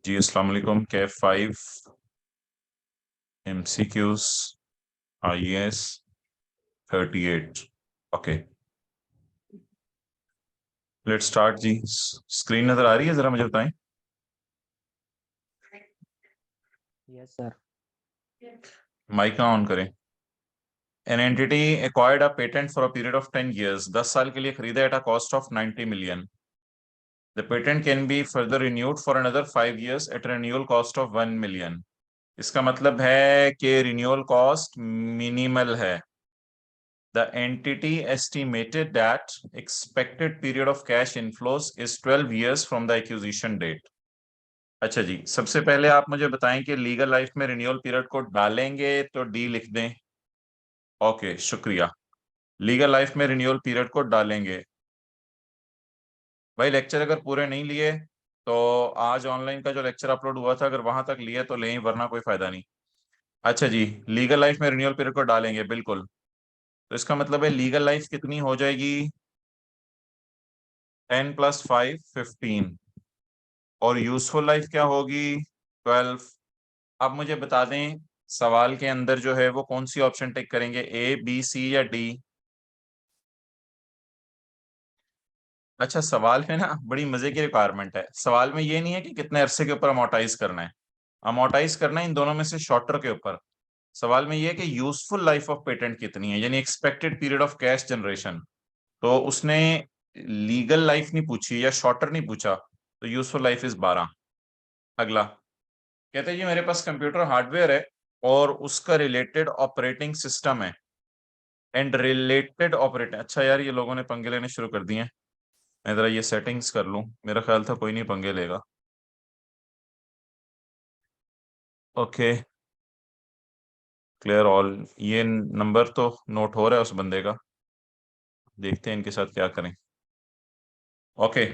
जी अस्सलाम वालेकुम। CAF 5 MCQs IES 38। Okay, let's start जी। स्क्रीन नजर आ रही है? जरा मुझे बताएं। Yes sir. माइक ना ऑन करें। An entity acquired a patent for a period of 10 years, 10 साल के लिए खरीदा at a cost of 90 million। The patent can be further renewed for another 5 years at renewal cost of 1 million। इसका मतलब है कि रिन्यूअल कॉस्ट मिनिमल है। The entity estimated that expected period of cash inflows is 12 years from the acquisition date। अच्छा जी, सबसे पहले आप मुझे बताएं कि लीगल लाइफ में रिन्यूअल पीरियड को डालेंगे तो डी लिख दें। ओके, शुक्रिया। लीगल लाइफ में रिन्यूअल पीरियड को डालेंगे। भाई लेक्चर अगर पूरे नहीं लिए तो आज ऑनलाइन का जो लेक्चर अपलोड हुआ था अगर वहां तक लिए तो लें, वरना कोई फायदा नहीं। अच्छा जी, लीगल लाइफ में रिन्यूअल पीरियड को डालेंगे, बिल्कुल। तो इसका मतलब है लीगल लाइफ कितनी हो जाएगी? 10 + 5 15। और यूजफुल लाइफ क्या होगी? 12। अब मुझे बता दें सवाल के अंदर जो है वो कौन सी ऑप्शन टिक करेंगे, ए बी सी या डी? अच्छा, सवाल में ना बड़ी मजे की रिक्वायरमेंट है। सवाल में ये नहीं है कि कितने अरसे के ऊपर अमोर्टाइज करना है। अमोर्टाइज करना है इन दोनों में से शॉर्टर के ऊपर। सवाल में ये है कि यूजफुल लाइफ ऑफ पेटेंट कितनी है, यानी expected period of cash generation. तो उसने लीगल लाइफ नहीं पूछी या शॉर्टर नहीं पूछा, तो यूजफुल लाइफ इज 12। अगला कहते हैं जी मेरे पास कंप्यूटर हार्डवेयर है और उसका रिलेटेड ऑपरेटिंग सिस्टम है एंड रिलेटेड ऑपरेटिंग। अच्छा यार, ये लोगों ने पंगे लेने शुरू कर दिए हैं। मैं जरा ये सेटिंग्स कर लूं, मेरा ख्याल था कोई नहीं पंगे लेगा। Okay, clear all. ये नंबर तो नोट हो रहा है उस बंदे का, देखते हैं इनके साथ क्या करें। Okay,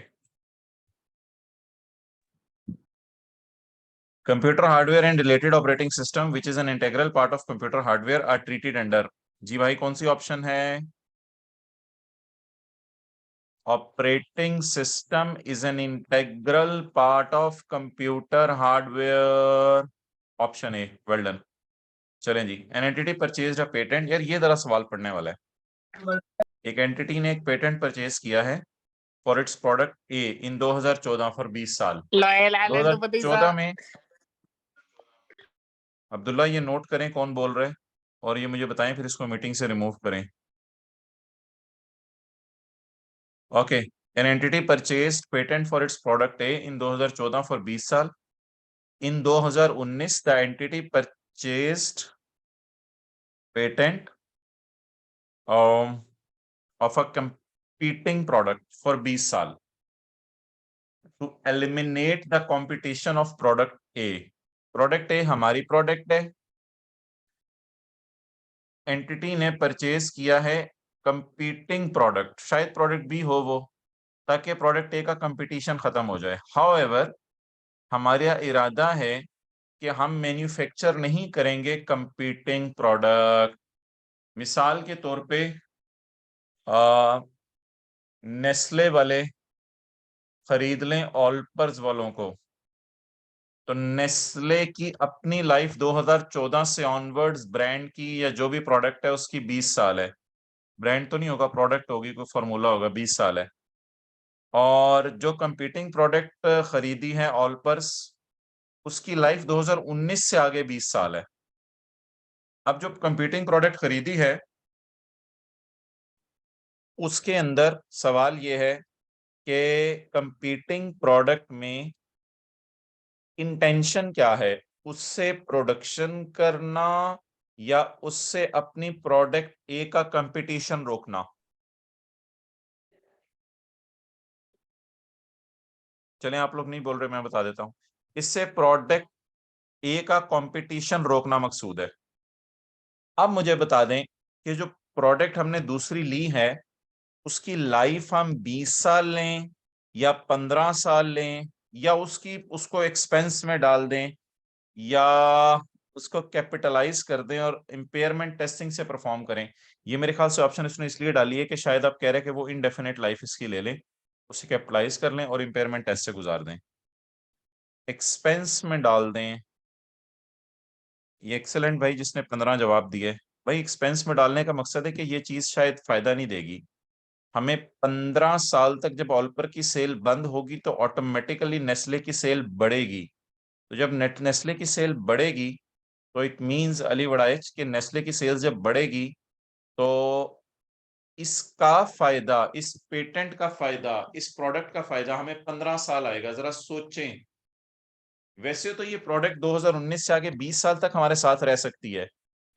computer hardware and related operating system which is an integral part of computer hardware are treated under. जी भाई, कौन सी ऑप्शन है? Operating system is an integral part of computer hardware. Option A, well done. चलें जी, an entity purchase a patent. यार ये जरा सवाल पढ़ने वाला है। एक एंटिटी ने एक पेटेंट परचेज किया है for its product A in 2014 for 20 साल। 2014 में अब्दुल्ला ये नोट करें कौन बोल रहे हैं और ये मुझे बताएं, फिर इसको मीटिंग से रिमूव करें। Okay, an entity purchase patent for its product A in 2014 for 20 साल। In 2019 the entity purchased patent of a competing product for 20 साल to eliminate the competition of product A. Product A हमारी product है, entity ने purchase किया है competing product, शायद product B हो वो, ताकि प्रोडक्ट ए का कंपटीशन खत्म हो जाए। हाउएवर हमारा इरादा है कि हम मैन्युफैक्चर नहीं करेंगे कंपीटिंग प्रोडक्ट। मिसाल के तौर पे नेस्ले वाले खरीद लें ऑल्पर्स वालों को, तो नेस्ले की अपनी लाइफ 2014 से ऑनवर्ड्स ब्रांड की या जो भी प्रोडक्ट है उसकी 20 साल है। ब्रांड तो नहीं होगा, प्रोडक्ट होगी, कोई फॉर्मूला होगा, 20 साल है। और जो कंपीटिंग प्रोडक्ट खरीदी है ऑलपर्स, उसकी लाइफ 2019 से आगे 20 साल है। अब जो कंपीटिंग प्रोडक्ट खरीदी है उसके अंदर सवाल यह है कि कंपीटिंग प्रोडक्ट में इंटेंशन क्या है, उससे प्रोडक्शन करना या उससे अपनी प्रोडक्ट ए का कंपटीशन रोकना। चलें, आप लोग नहीं बोल रहे, मैं बता देता हूं। इससे प्रोडक्ट ए का कंपटीशन रोकना मकसूद है। अब मुझे बता दें कि जो प्रोडक्ट हमने दूसरी ली है उसकी लाइफ हम 20 साल लें या 15 साल लें, या उसको एक्सपेंस में डाल दें, या उसको कैपिटलाइज कर दें और इम्पेयरमेंट टेस्टिंग से परफॉर्म करें। ये मेरे ख्याल से ऑप्शन इसने इसलिए डाली है कि शायद आप कह रहे हैं कि वो इनडेफिनेट लाइफ इसकी ले लें, उसे कैपिटलाइज कर लें और इम्पेयरमेंट टेस्ट से गुजार दें। एक्सपेंस में डाल दें। ये एक्सेलेंट भाई, जिसने 15 जवाब दिए। भाई एक्सपेंस में डालने का मकसद है कि ये चीज शायद फायदा नहीं देगी हमें। 15 साल तक जब ऑल्पर की सेल बंद होगी तो ऑटोमेटिकली नेस्ले की सेल बढ़ेगी। तो जब नेस्ले की सेल बढ़ेगी तो इट मींस अली बड़ा एच कि नेस्ले की सेल्स जब बढ़ेगी तो इसका फायदा, इस पेटेंट का फायदा, इस प्रोडक्ट का फायदा हमें 15 साल आएगा। जरा सोचें, वैसे तो ये प्रोडक्ट 2019 से आगे 20 साल तक हमारे साथ रह सकती है,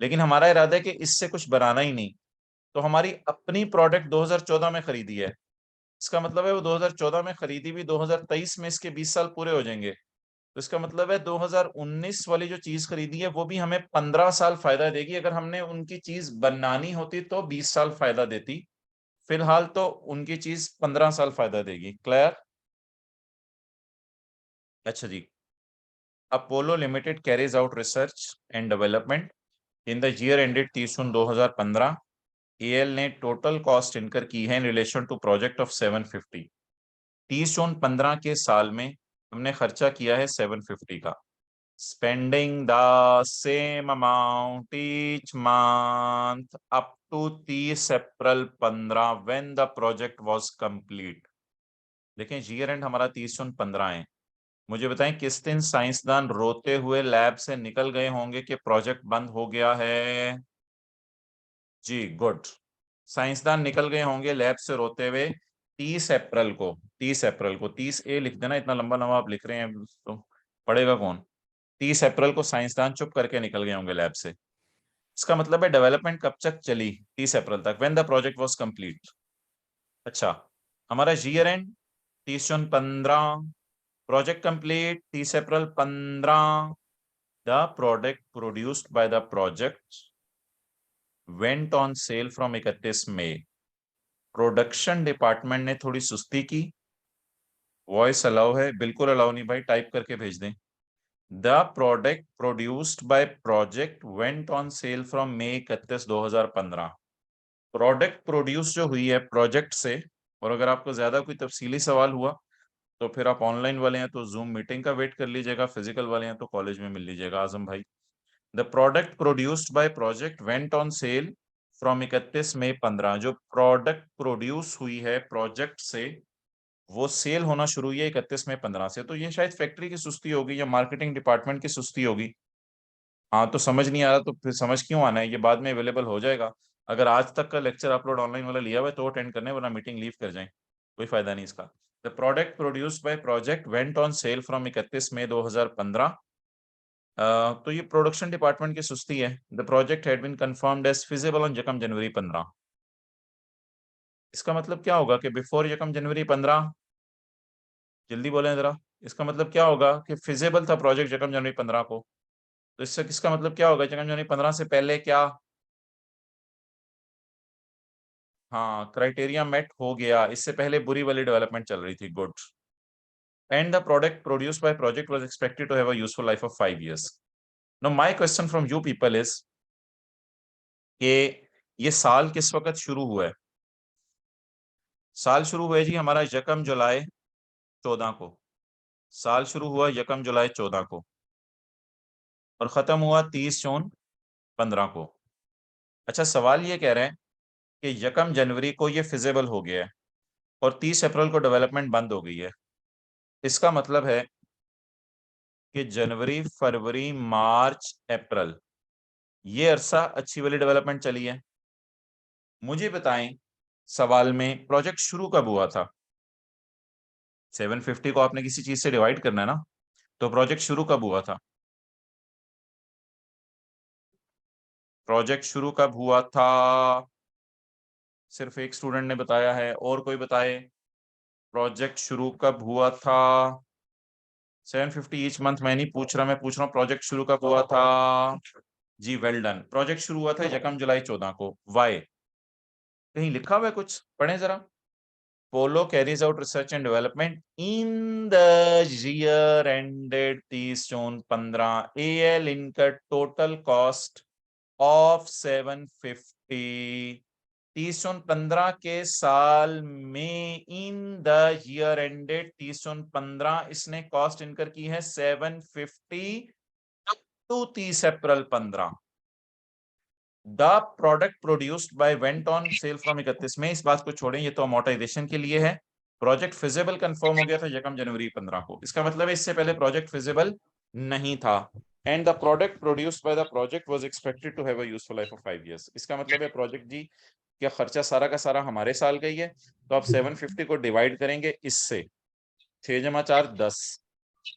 लेकिन हमारा इरादा है कि इससे कुछ बनाना ही नहीं। तो हमारी अपनी प्रोडक्ट 2014 में खरीदी है, इसका मतलब है वो 2014 में खरीदी भी 2023 में इसके 20 साल पूरे हो जाएंगे। तो इसका मतलब है 2019 वाली जो चीज खरीदी है वो भी हमें 15 साल फायदा देगी। अगर हमने उनकी चीज बनानी होती तो 20 साल फायदा देती, फिलहाल तो उनकी चीज 15 साल फायदा देगी। क्लियर? अच्छा जी। Apollo limited carries out research and development in the year ended 30 June 2015। AL ने टोटल कॉस्ट इनकर की है in relation to project of 750। 30 जून 15 के साल में हमने खर्चा किया है 750 का। spending the same amount each month up to 30 अप्रैल 15 when the project was complete। देखें ईयर एंड हमारा 30 जून 15 है। मुझे बताएं किस दिन साइंसदान रोते हुए लैब से निकल गए होंगे कि प्रोजेक्ट बंद हो गया है? जी गुड। साइंसदान निकल गए होंगे लैब से रोते हुए 30 अप्रैल को। 30 अप्रैल को, 30 लिख देना, इतना लंबा लंबा आप लिख रहे हैं तो पढ़ेगा कौन। 30 अप्रैल को साइंसदान चुप करके निकल गए होंगे लैब से। इसका मतलब है डेवलपमेंट कब तक चली? 30 अप्रैल तक, when the project was complete. अच्छा, हमारा ईयर एंड 30 जून 15, प्रोजेक्ट कंप्लीट 30 अप्रैल 15। The product produced by the project went on sale from 31 मई। प्रोडक्शन डिपार्टमेंट ने थोड़ी सुस्ती की। वॉइस अलाउ है? बिल्कुल अलाउ नहीं भाई, टाइप करके भेज दें। The product produced by project went on sale from मई 31 2015। प्रोडक्ट प्रोड्यूस जो हुई है प्रोजेक्ट से, और अगर आपको ज्यादा कोई तफसीली सवाल हुआ तो फिर आप ऑनलाइन वाले हैं तो जूम मीटिंग का वेट कर लीजिएगा, फिजिकल वाले हैं तो कॉलेज में मिल लीजिएगा आजम भाई। The product produced by project went on sale from 31 मई 15। जो प्रोडक्ट प्रोड्यूस हुई है प्रोजेक्ट से वो सेल होना शुरू हुई है 31 मई 15 से। तो ये शायद फैक्ट्री की सुस्ती होगी या मार्केटिंग डिपार्टमेंट की सुस्ती होगी। हाँ, तो समझ नहीं आ रहा तो फिर समझ क्यों आना है, ये बाद में अवेलेबल हो जाएगा। अगर आज तक का लेक्चर अपलोड ऑनलाइन वाला लिया हुआ है तो अटेंड करने, वरना मीटिंग लीव कर जाएं, कोई फायदा नहीं इसका। The product produced by project went on sale from 31 मई 2015। तो ये प्रोडक्शन डिपार्टमेंट की सुस्ती है। The project had been confirmed as feasible on यकम जनवरी 15। इसका मतलब क्या होगा कि बिफोर यकम जनवरी 15, जल्दी बोलें जरा। इसका मतलब क्या होगा कि फिजिबल था प्रोजेक्ट यकम जनवरी 15 को। तो इससे किसका मतलब क्या होगा, यकम जनवरी 15 से पहले क्या? हाँ, क्राइटेरिया मेट हो गया, इससे पहले बुरी वाली डेवलपमेंट चल रही थी। Good. And the product produced by project was expected to have a useful life of 5 years। Now my question from you people is कि ये साल किस वक्त शुरू हुआ है? साल शुरू हुआ है जी हमारा यकम जुलाई 14 को। साल शुरू हुआ यकम जुलाई 14 को और खत्म हुआ 30 जून 15 को। अच्छा, सवाल ये कह रहे हैं कि यकम जनवरी को ये फिजिबल हो गया है और 30 अप्रैल को डेवलपमेंट बंद हो गई है। इसका मतलब है कि जनवरी फरवरी मार्च अप्रैल ये अरसा अच्छी वाली डेवलपमेंट चली है। मुझे बताएं, सवाल में प्रोजेक्ट शुरू कब हुआ था? 750 को आपने किसी चीज से डिवाइड करना है ना, तो प्रोजेक्ट शुरू कब हुआ था? प्रोजेक्ट शुरू कब हुआ था? सिर्फ एक स्टूडेंट ने बताया है, और कोई बताए प्रोजेक्ट शुरू कब हुआ था? 750 ईच मंथ मैं नहीं पूछ रहा, मैं पूछ रहा हूँ प्रोजेक्ट शुरू कब हुआ था। जी वेल डन, प्रोजेक्ट शुरू हुआ था यकम जुलाई 14 को। वाई? कहीं लिखा हुआ है कुछ, पढ़ें जरा। Polo carries out research and development in the year ended 30 June 15। AL incur total cost of 750। 30/15 के साल में इन द ईयर एंडेड 30/15 इसने कॉस्ट इनकर की है 750 टू 30 अप्रैल 15। The product produced by went on sale from 31 में, इस बात को छोड़ें, ये तो अमोर्टाइजेशन के लिए है। प्रोजेक्ट फिजिबल कंफर्म हो गया था यकम जनवरी 15 को, इसका मतलब है इससे पहले प्रोजेक्ट फिजिबल नहीं था। And the product produced by the project was expected to have a useful life of 5 years। इसका मतलब है प्रोजेक्ट जी क्या खर्चा सारा का सारा हमारे साल का ही है, तो आप 750 को डिवाइड करेंगे इससे, 6 जमा 4 10,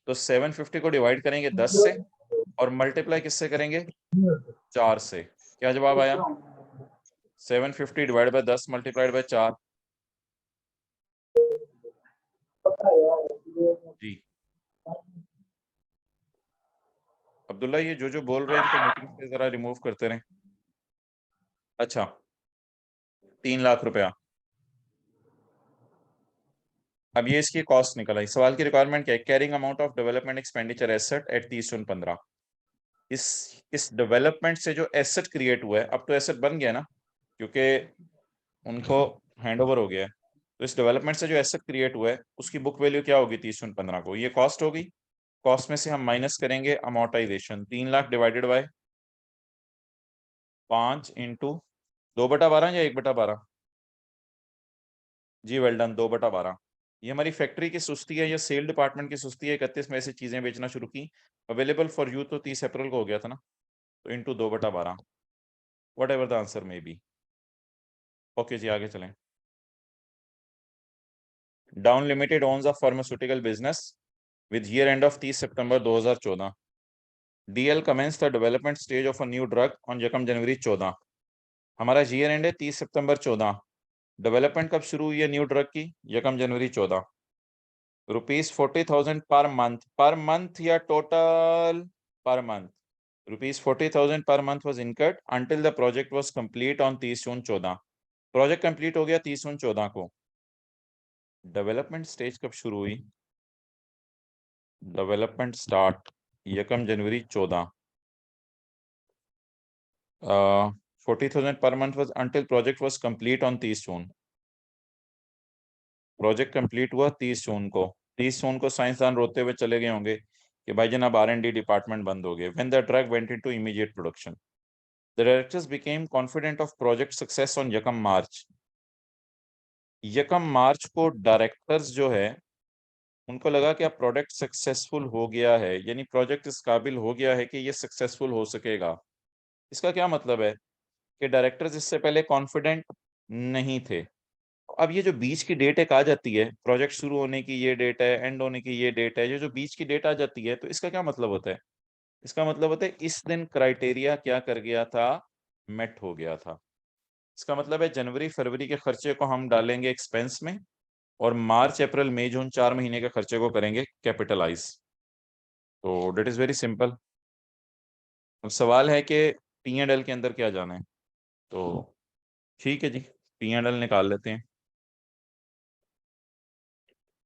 तो 750 को डिवाइड करेंगे 10 से और मल्टीप्लाई किससे करेंगे, 4 से। क्या जवाब आया, 750 डिवाइड बाय 10 मल्टीप्लाइड बाय 4 जी। अब्दुल्ला ये जो बोल रहे हैं इनको मीटिंग से जरा रिमूव करते रहें। अच्छा 3 लाख रुपया, अब ये इसकी कॉस्ट निकल आई। सवाल की रिक्वायरमेंट क्या है, carrying amount of development expenditure asset eight 30/15। इस डेवलपमेंट से जो एसेट क्रिएट हुआ है, अब तो एसेट बन गया ना क्योंकि उनको हैंडओवर हो गया है, तो इस डेवलपमेंट से जो एसेट क्रिएट हुआ है उसकी बुक वैल्यू क्या होगी 30/15 को, ये कॉस्ट होगी। कॉस्ट में से हम माइनस करेंगे amortisation, 3 lakh divided by 5 into 2/12 या 1/12, जी वेल डन, 2/12। ये हमारी फैक्ट्री की सुस्ती है या सेल डिपार्टमेंट की सुस्ती है, 31 में से चीजें बेचना शुरू की, अवेलेबल फॉर यू तो 30 अप्रैल को हो गया था ना, तो into 2/12, what ever the answer may be. Okay जी आगे चलें। Dawn Limited owns a pharmaceutical business with year end of 30 September 2014। DL commences the development stage of a new drug on यकम जनवरी 14। हमारा ईयर एंड है 30 सितंबर 14, development कब शुरू हुई है न्यू ड्रग की, यकम जनवरी 14। ₹40,000 पर मंथ या total per month, ₹40,000 per month was incurred until the project was complete on 30 June 14। Project complete हो गया 30 जून 14 को। डेवलपमेंट स्टेज कब शुरू हुई, डेवलपमेंट स्टार्ट यकम January 14। 40,000 per month was until project was complete on 30 June. Project complete हुआ 30 जून को। 30 जून को साइंसदान रोते हुए चले गए होंगे कि भाई जनाब R&D डिपार्टमेंट बंद हो गए। When the drug went into immediate production, the directors became confident of project success on यकम मार्च। यकम मार्च को डायरेक्टर्स जो है उनको लगा कि अब प्रोडक्ट सक्सेसफुल हो गया है, यानी प्रोजेक्ट इस काबिल हो गया है कि ये सक्सेसफुल हो सकेगा। इसका क्या मतलब है कि डायरेक्टर्स इससे पहले कॉन्फिडेंट नहीं थे। अब ये जो बीच की डेट एक आ जाती है, प्रोजेक्ट शुरू होने की ये डेट है, एंड होने की ये डेट है, ये जो बीच की डेट आ जाती है, तो इसका क्या मतलब होता है, इसका मतलब होता है इस दिन क्राइटेरिया क्या कर गया था, मेट हो गया था। इसका मतलब है जनवरी फरवरी के खर्चे को हम डालेंगे एक्सपेंस में और मार्च अप्रैल मई जून 4 महीने के खर्चे को करेंगे कैपिटलाइज। तो डेट इज वेरी सिंपल। अब सवाल है कि पी एंड एल के अंदर क्या जाना है, तो ठीक है जी पी एंड एल निकाल लेते हैं।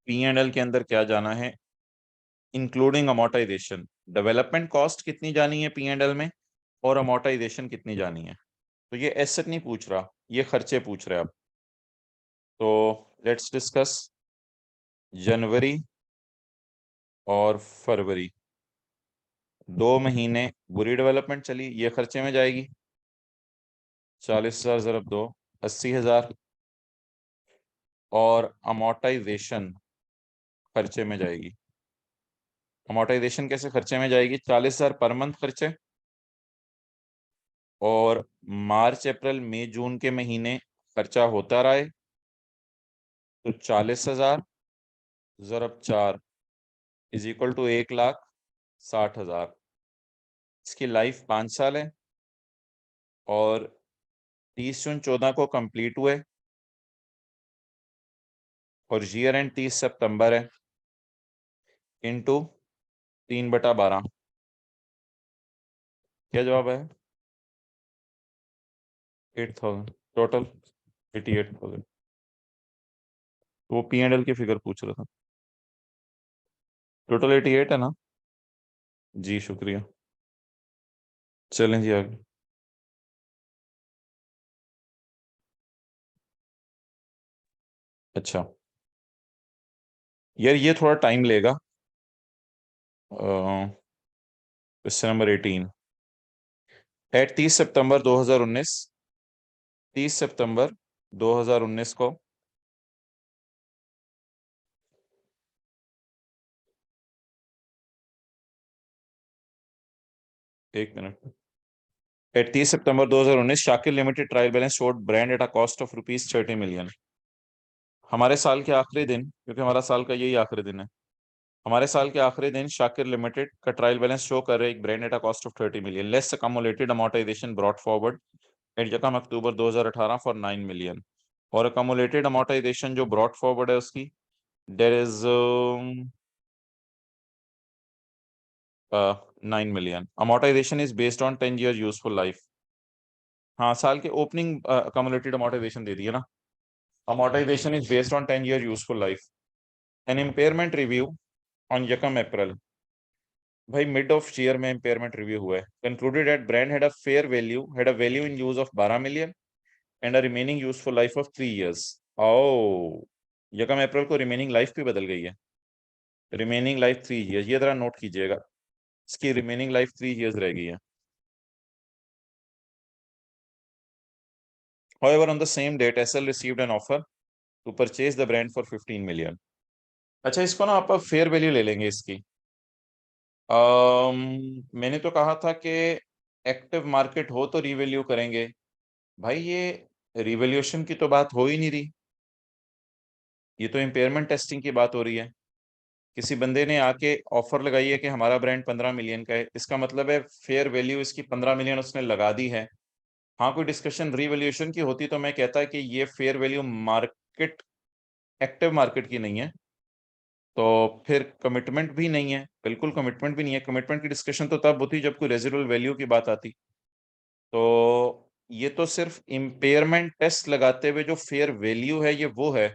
पी एंड एल के अंदर क्या जाना है, इंक्लूडिंग अमोर्टाइजेशन। डेवलपमेंट कॉस्ट कितनी जानी है पी एंड एल में और अमोर्टाइजेशन कितनी जानी है, तो ये एसेट नहीं पूछ रहा, ये खर्चे पूछ रहे हैं अब। तो लेट्स डिस्कस जनवरी और फरवरी, 2 महीने बुरी डेवलपमेंट चली, ये खर्चे में जाएगी। 40,000 ज़रब 2, 80,000, और अमोर्टाइजेशन खर्चे में जाएगी। अमोर्टाइजेशन कैसे खर्चे में जाएगी, 40,000 पर मंथ खर्चे, और मार्च अप्रैल मई जून के महीने खर्चा होता रहा है, तो 40,000 ज़रब 4 इज इक्वल टू 1,60,000। इसकी लाइफ 5 साल है और 30 जून 14 को कंप्लीट हुए और ईयर एंड 30 सितंबर है, इंटू 3/12। क्या जवाब है, 8,000, टोटल 88,000। वो पी एंड एल की फिगर पूछ रहा था, टोटल 88 है ना, जी शुक्रिया। चलें जी आगे। अच्छा यार, ये थोड़ा टाइम लेगा। Question number 18। एट 30 सितंबर 2019, 30 सितंबर 2019 को एक मिनट। एट 30 सितंबर 2019 Shakir limited trial balance showed brand at a cost of ₹30 million। हमारे साल के आखिरी दिन, क्योंकि हमारा साल का यही आखिरी दिन है, हमारे साल के आखिरी दिन शाकिर लिमिटेड का ट्रायल बैलेंस शो कर रहे एक brand at a cost of 30 million less accumulated amortization brought forward at यकम अक्टूबर 2018 फॉर 9 million। और अकमुलेटेड अमोर्टाइजेशन जो ब्रॉट फॉरवर्ड है उसकी there is 9 million। Amortization is based on 10 year useful life. हाँ, साल के ओपनिंग अकमुलेटेड अमोर्टाइजेशन दे दिया ना। Amortization is based on 10 year useful life. N impairment review on यकम अप्रैल। भाई मिड ऑफ ईयर में इम्पेयरमेंट रिव्यू हुआ है। Concluded at brand had a value in use of 12 million and a remaining useful life of 3 years। ओ, यकम अप्रैल को रिमेनिंग लाइफ भी बदल गई है। रिमेनिंग लाइफ 3 years, ये जरा नोट कीजिएगा, इसकी रिमेनिंग लाइफ 3 years रह गई है। However, on the same date, SL received an offer to purchase the brand for 15 million। अच्छा, इसको ना आप फेयर वैल्यू ले लेंगे इसकी। मैंने तो कहा था कि एक्टिव मार्केट हो तो रिवैल्यू करेंगे। भाई ये रिवैल्यूएशन की तो बात हो ही नहीं रही, ये तो इम्पेयरमेंट टेस्टिंग की बात हो रही है। किसी बंदे ने आके ऑफर लगाई है कि हमारा ब्रांड 15 million का है, इसका मतलब है फेयर वैल्यू इसकी 15 million उसने लगा दी है। हाँ, कोई डिस्कशन रिवैल्यूएशन की होती तो मैं कहता कि ये fair value market, active market की नहीं है, तो फिर कमिटमेंट भी नहीं है, बिल्कुल कमिटमेंट भी नहीं है। कमिटमेंट की डिस्कशन तो तब होती जब कोई रेजिडुअल वैल्यू की बात आती। तो ये तो सिर्फ इम्पेयरमेंट टेस्ट लगाते हुए जो फेयर वैल्यू है ये वो है,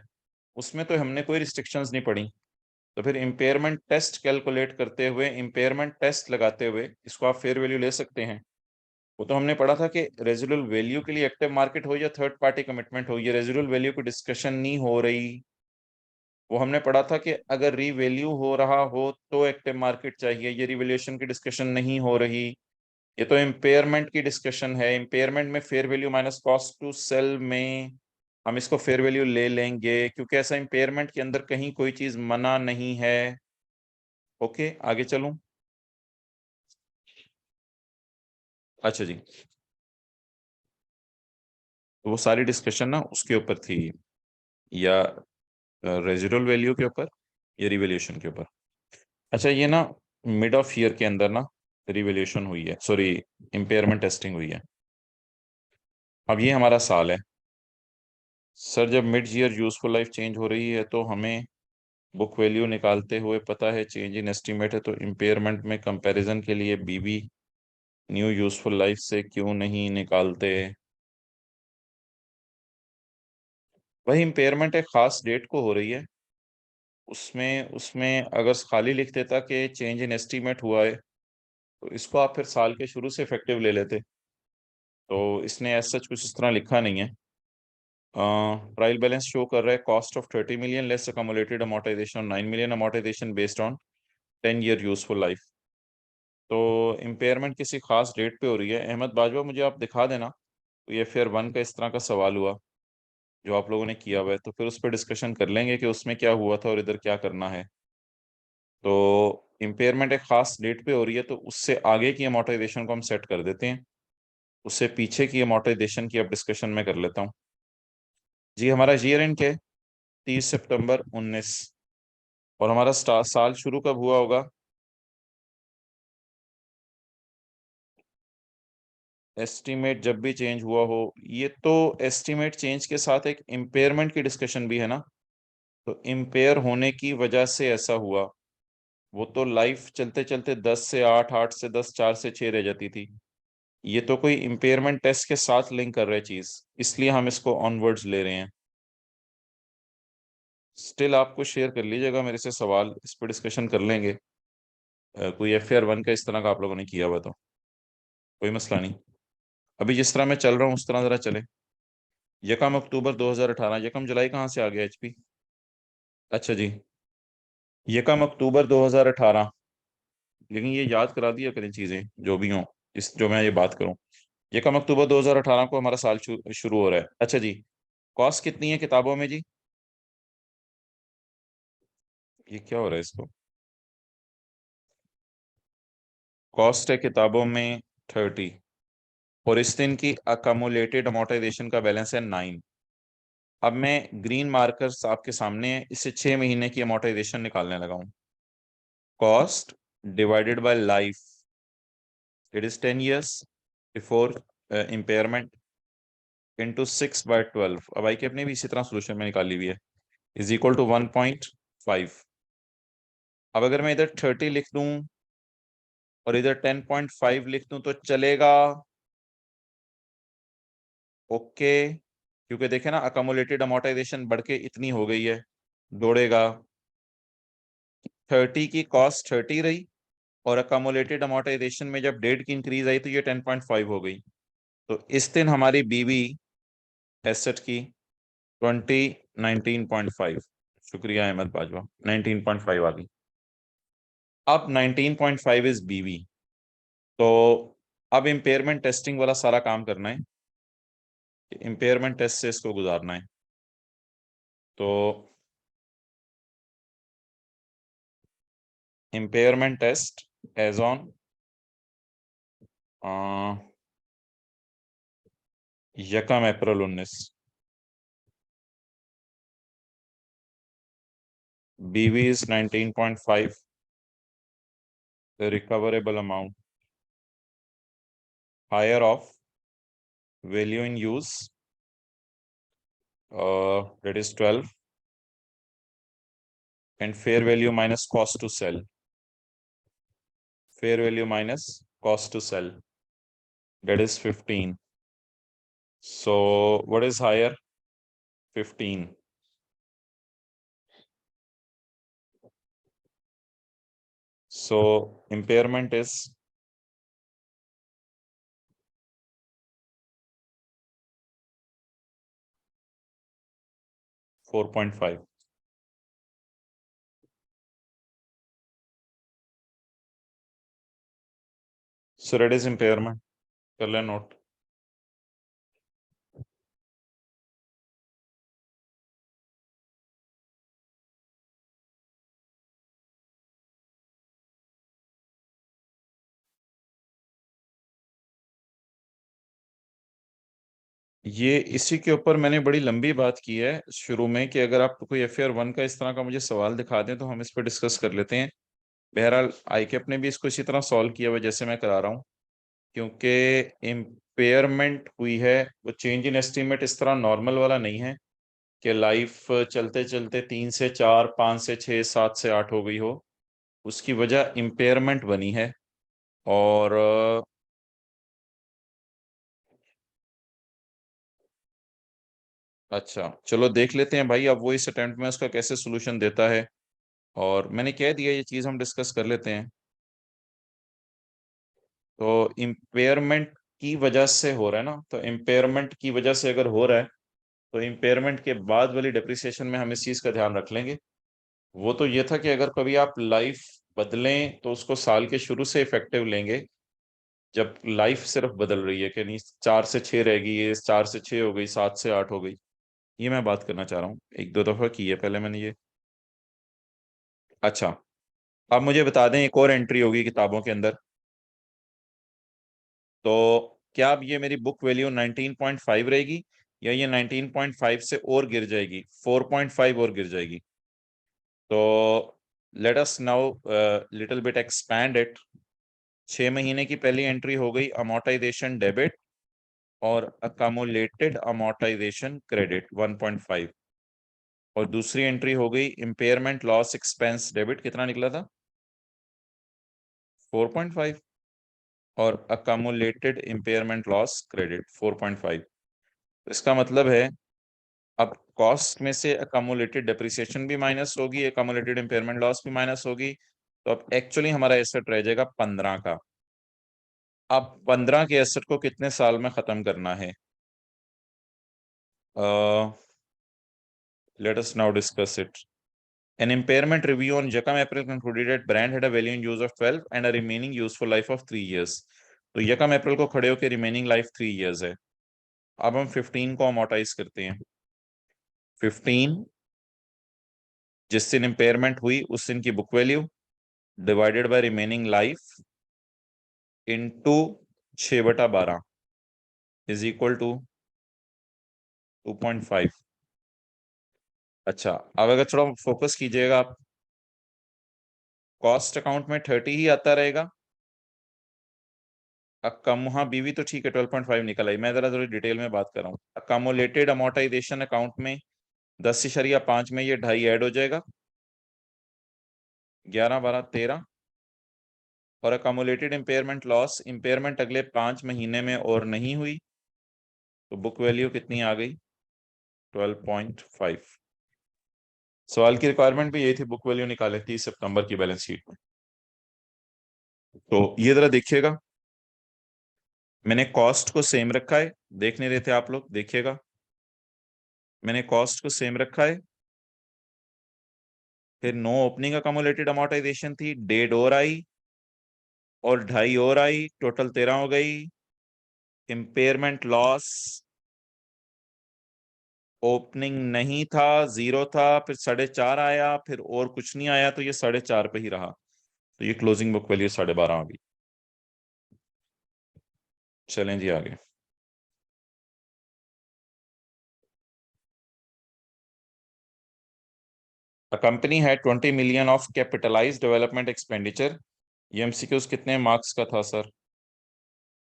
उसमें तो हमने कोई रिस्ट्रिक्शंस नहीं पड़ी। तो फिर इम्पेयरमेंट टेस्ट कैलकुलेट करते हुए, इम्पेयरमेंट टेस्ट लगाते हुए इसको आप फेयर वैल्यू ले सकते हैं। वो तो हमने पढ़ा था कि रेजिडुअल वैल्यू के लिए एक्टिव मार्केट हो या थर्ड पार्टी कमिटमेंट हो, ये रेजिडुअल वैल्यू की डिस्कशन नहीं हो रही। वो हमने पढ़ा था कि अगर रीवैल्यू हो रहा हो तो एक्टिव मार्केट चाहिए, ये रिवैल्यूएशन की डिस्कशन नहीं हो रही। ये तो इम्पेयरमेंट की डिस्कशन है। इम्पेयरमेंट में fair value minus cost to sell में हम इसको फेयर वैल्यू ले लेंगे, क्योंकि ऐसा इम्पेयरमेंट के अंदर कहीं कोई चीज मना नहीं है। ओके, आगे चलूं। अच्छा जी, तो वो सारी डिस्कशन ना उसके ऊपर थी, या रेजिडुअल वैल्यू के ऊपर या रिवैल्यूएशन के ऊपर। अच्छा, ये ना मिड ऑफ ईयर के अंदर ना रिवैल्यूएशन हुई है, सॉरी, इम्पेयरमेंट टेस्टिंग हुई है। अब ये हमारा साल है सर, जब mid year useful life change हो रही है तो हमें बुक वैल्यू निकालते हुए पता है चेंज इन एस्टीमेट है, तो इम्पेयरमेंट में कंपैरिजन के लिए बीबी न्यू यूजफुल लाइफ से क्यों नहीं निकालते। वही इम्पेयरमेंट एक खास डेट को हो रही है, उसमें उसमें अगर खाली लिख देता कि चेंज इन एस्टीमेट हुआ है तो इसको आप फिर साल के शुरू से इफेक्टिव ले लेते। तो इसने एज सच कुछ इस तरह लिखा नहीं है। ट्रायल बैलेंस शो कर रहा है cost of 30 million less accumulated amortization 9 million, amortization based on 10 year useful life. तो इम्पेयरमेंट किसी खास डेट पे हो रही है। अहमद बाजवा, मुझे आप दिखा देना तो ये फेयर वन का इस तरह का सवाल हुआ जो आप लोगों ने किया हुआ है, तो फिर उस पर डिस्कशन कर लेंगे कि उसमें क्या हुआ था और इधर क्या करना है। तो इम्पेयरमेंट एक खास डेट पे हो रही है, तो उससे आगे की अमोर्टाइजेशन को हम सेट कर देते हैं, उससे पीछे की अमोर्टाइजेशन की अब डिस्कशन में कर लेता हूँ। जी, हमारा ईयर एंड के 30 सितंबर 19, और हमारा साल शुरू कब हुआ होगा। एस्टीमेट जब भी चेंज हुआ हो, ये तो एस्टीमेट चेंज के साथ एक इम्पेयरमेंट की डिस्कशन भी है ना, तो इम्पेयर होने की वजह से ऐसा हुआ। वो तो लाइफ चलते चलते 10 से 8, 8 से 10, 4 से 6 रह जाती थी। ये तो कोई इम्पेयरमेंट टेस्ट के साथ लिंक कर रहे चीज, इसलिए हम इसको ऑनवर्ड्स ले रहे हैं। स्टिल आपको शेयर कर लीजिएगा मेरे से सवाल, इस पर डिस्कशन कर लेंगे। कोई FAR 1 का इस तरह का आप लोगों ने किया हुआ तो कोई मसला नहीं। अभी जिस तरह मैं चल रहा हूँ उस तरह जरा चले। यकम अक्टूबर 2018, यकम जुलाई कहाँ से आ गया HP। अच्छा जी, यकम अक्टूबर 2018, लेकिन ये याद करा दिया करें चीजें जो भी हों, इस जो मैं ये बात करूं। यकम अक्टूबर 2018 को हमारा साल शुरू हो रहा है। अच्छा जी, कॉस्ट कितनी है किताबों में जी? ये क्या हो रहा है इसको? कॉस्ट है किताबों में 30, और इस दिन की अकमुलेटेड अमोर्टाइजेशन का बैलेंस है 9। अब मैं ग्रीन मार्कर्स आपके सामने है, इससे 6 महीने की अमोर्टाइजेशन निकालने लगा हूं। Cost divided by life, it is 10 years before impairment, into 6/12। अब आई के अपने भी इसी तरह सोल्यूशन में निकाली हुई है, इज इक्वल टू 1.5। अब अगर मैं इधर 30 लिख दूं और इधर 10.5 लिख दूं तो चलेगा? ओके, क्योंकि देखे ना अकोमोलेटेड अमोर्टाइजेशन बढ़ के इतनी हो गई है, दौड़ेगा। 30 की कॉस्ट 30 रही, और अकोमोलेटेड अमोर्टाइजेशन में जब डेट की इंक्रीज आई तो ये 10.5 हो गई। तो इस दिन हमारी बीवी एसेट की 19.5। शुक्रिया अहमद बाजवा, 19.5 आ गई। अब 19.5 इज बीवी। तो अब इम्पेयरमेंट टेस्टिंग वाला सारा काम करना है, इम्पेयरमेंट टेस्ट से इसको गुजारना है। तो इम्पेयरमेंट टेस्ट एज ऑन यकम अप्रैल 19, BV is 19.5, the recoverable amount higher of value in use, that is 12, and fair value minus cost to sell. Fair value minus cost to sell, that is 15. So what is higher? 15. So impairment is 4.5. So that is impairment. कर ले note. ये इसी के ऊपर मैंने बड़ी लंबी बात की है शुरू में कि अगर आप कोई FR1 का इस तरह का मुझे सवाल दिखा दें तो हम इस पर डिस्कस कर लेते हैं। बहरहाल आईकेप ने भी इसको इसी तरह सॉल्व किया हुआ जैसे मैं करा रहा हूँ, क्योंकि इम्पेयरमेंट हुई है वो चेंज इन एस्टीमेट इस तरह नॉर्मल वाला नहीं है कि लाइफ चलते चलते 3 से 4, 5 से 6, 7 से 8 हो गई हो। उसकी वजह इम्पेयरमेंट बनी है। और अच्छा चलो देख लेते हैं भाई, अब वो इस अटेम्प्ट में उसका कैसे सोल्यूशन देता है। और मैंने कह दिया ये चीज हम डिस्कस कर लेते हैं। तो इम्पेयरमेंट की वजह से हो रहा है ना, तो इम्पेयरमेंट की वजह से अगर हो रहा है तो इम्पेयरमेंट के बाद वाली डेप्रिसिएशन में हम इस चीज का ध्यान रख लेंगे। वो तो ये था कि अगर कभी आप लाइफ बदलें तो उसको साल के शुरू से इफेक्टिव लेंगे, जब लाइफ सिर्फ बदल रही है कि नहीं 4 से 6 रह गई, ये 4 से 6 हो गई, 7 से 8 हो गई। ये मैं बात करना चाह रहा हूँ, एक दो दफा की है पहले मैंने ये। अच्छा, अब मुझे बता दें एक और एंट्री होगी किताबों के अंदर, तो क्या अब ये मेरी बुक वैल्यू 19.5 रहेगी या ये 19.5 से और गिर जाएगी, 4.5 और गिर जाएगी? तो let us now little bit expand it. 6 महीने की पहली एंट्री हो गई अमोर्टाइजेशन डेबिट और अकामुलेटेड अमोर्टाइजेशन क्रेडिट 1.5, और दूसरी एंट्री हो गई इम्पेयरमेंट लॉस एक्सपेंस डेबिट, कितना निकला था? 4.5, और अकामुलेटेड इम्पेयरमेंट लॉस क्रेडिट 4.5। इसका मतलब है अब कॉस्ट में से अकामुलेटेड डेप्रिसिएशन भी माइनस होगी, अकामुलेटेड इम्पेयरमेंट लॉस भी माइनस होगी, तो अब एक्चुअली हमारा एसेट रह जाएगा 15 का। अब 15 के एसेट को कितने साल में खत्म करना है? Let us now discuss it. An impairment review on Yakam April concluded that brand had a value in use of 12 and a remaining useful life of 3 years. तो Yakam April को खड़े होकर remaining life 3 years है. अब हम 15 को amortize करते हैं. 15 जिस दिन impairment हुई उस दिन की book value divided by remaining life into 6/12 is equal to 2.5. अच्छा, अब अगर थोड़ा फोकस कीजिएगा आप, कॉस्ट अकाउंट में 30 ही आता रहेगा. वहां बीवी तो ठीक है 12.5 निकल आई, मैं जरा थोड़ी डिटेल में बात कर रहा हूँ. अकामुलेटेड अमोर्टाइजेशन अकाउंट में 10.5 में ये 2.5 ऐड हो जाएगा, 11, 12, 13. और अकामुलेटेड इम्पेयरमेंट लॉस, इम्पेयरमेंट अगले 5 महीने में और नहीं हुई, तो बुक वैल्यू कितनी आ गई? 12.5. सवाल की रिक्वायरमेंट भी यही थी, बुक वैल्यू निकाले 30 सितंबर की बैलेंस शीट में. तो ये जरा देखिएगा, मैंने कॉस्ट को सेम रखा है, देख नहीं रहे थे आप लोग, देखिएगा मैंने कॉस्ट को सेम रखा है. फिर नो ओपनिंग अकामुलेटेड अमोर्टाइजेशन थी, 1.5 और आई और 2.5 और आई, टोटल 13 हो गई. इम्पेयरमेंट लॉस ओपनिंग नहीं था, 0 था, फिर 4.5 आया, फिर और कुछ नहीं आया, तो ये 4.5 पे ही रहा. तो ये क्लोजिंग बुक वैल्यू 12.5 आ गई. चलें जी आगे. A company had 20 million of capitalized development expenditure. ये MCQs कितने मार्क्स का था सर?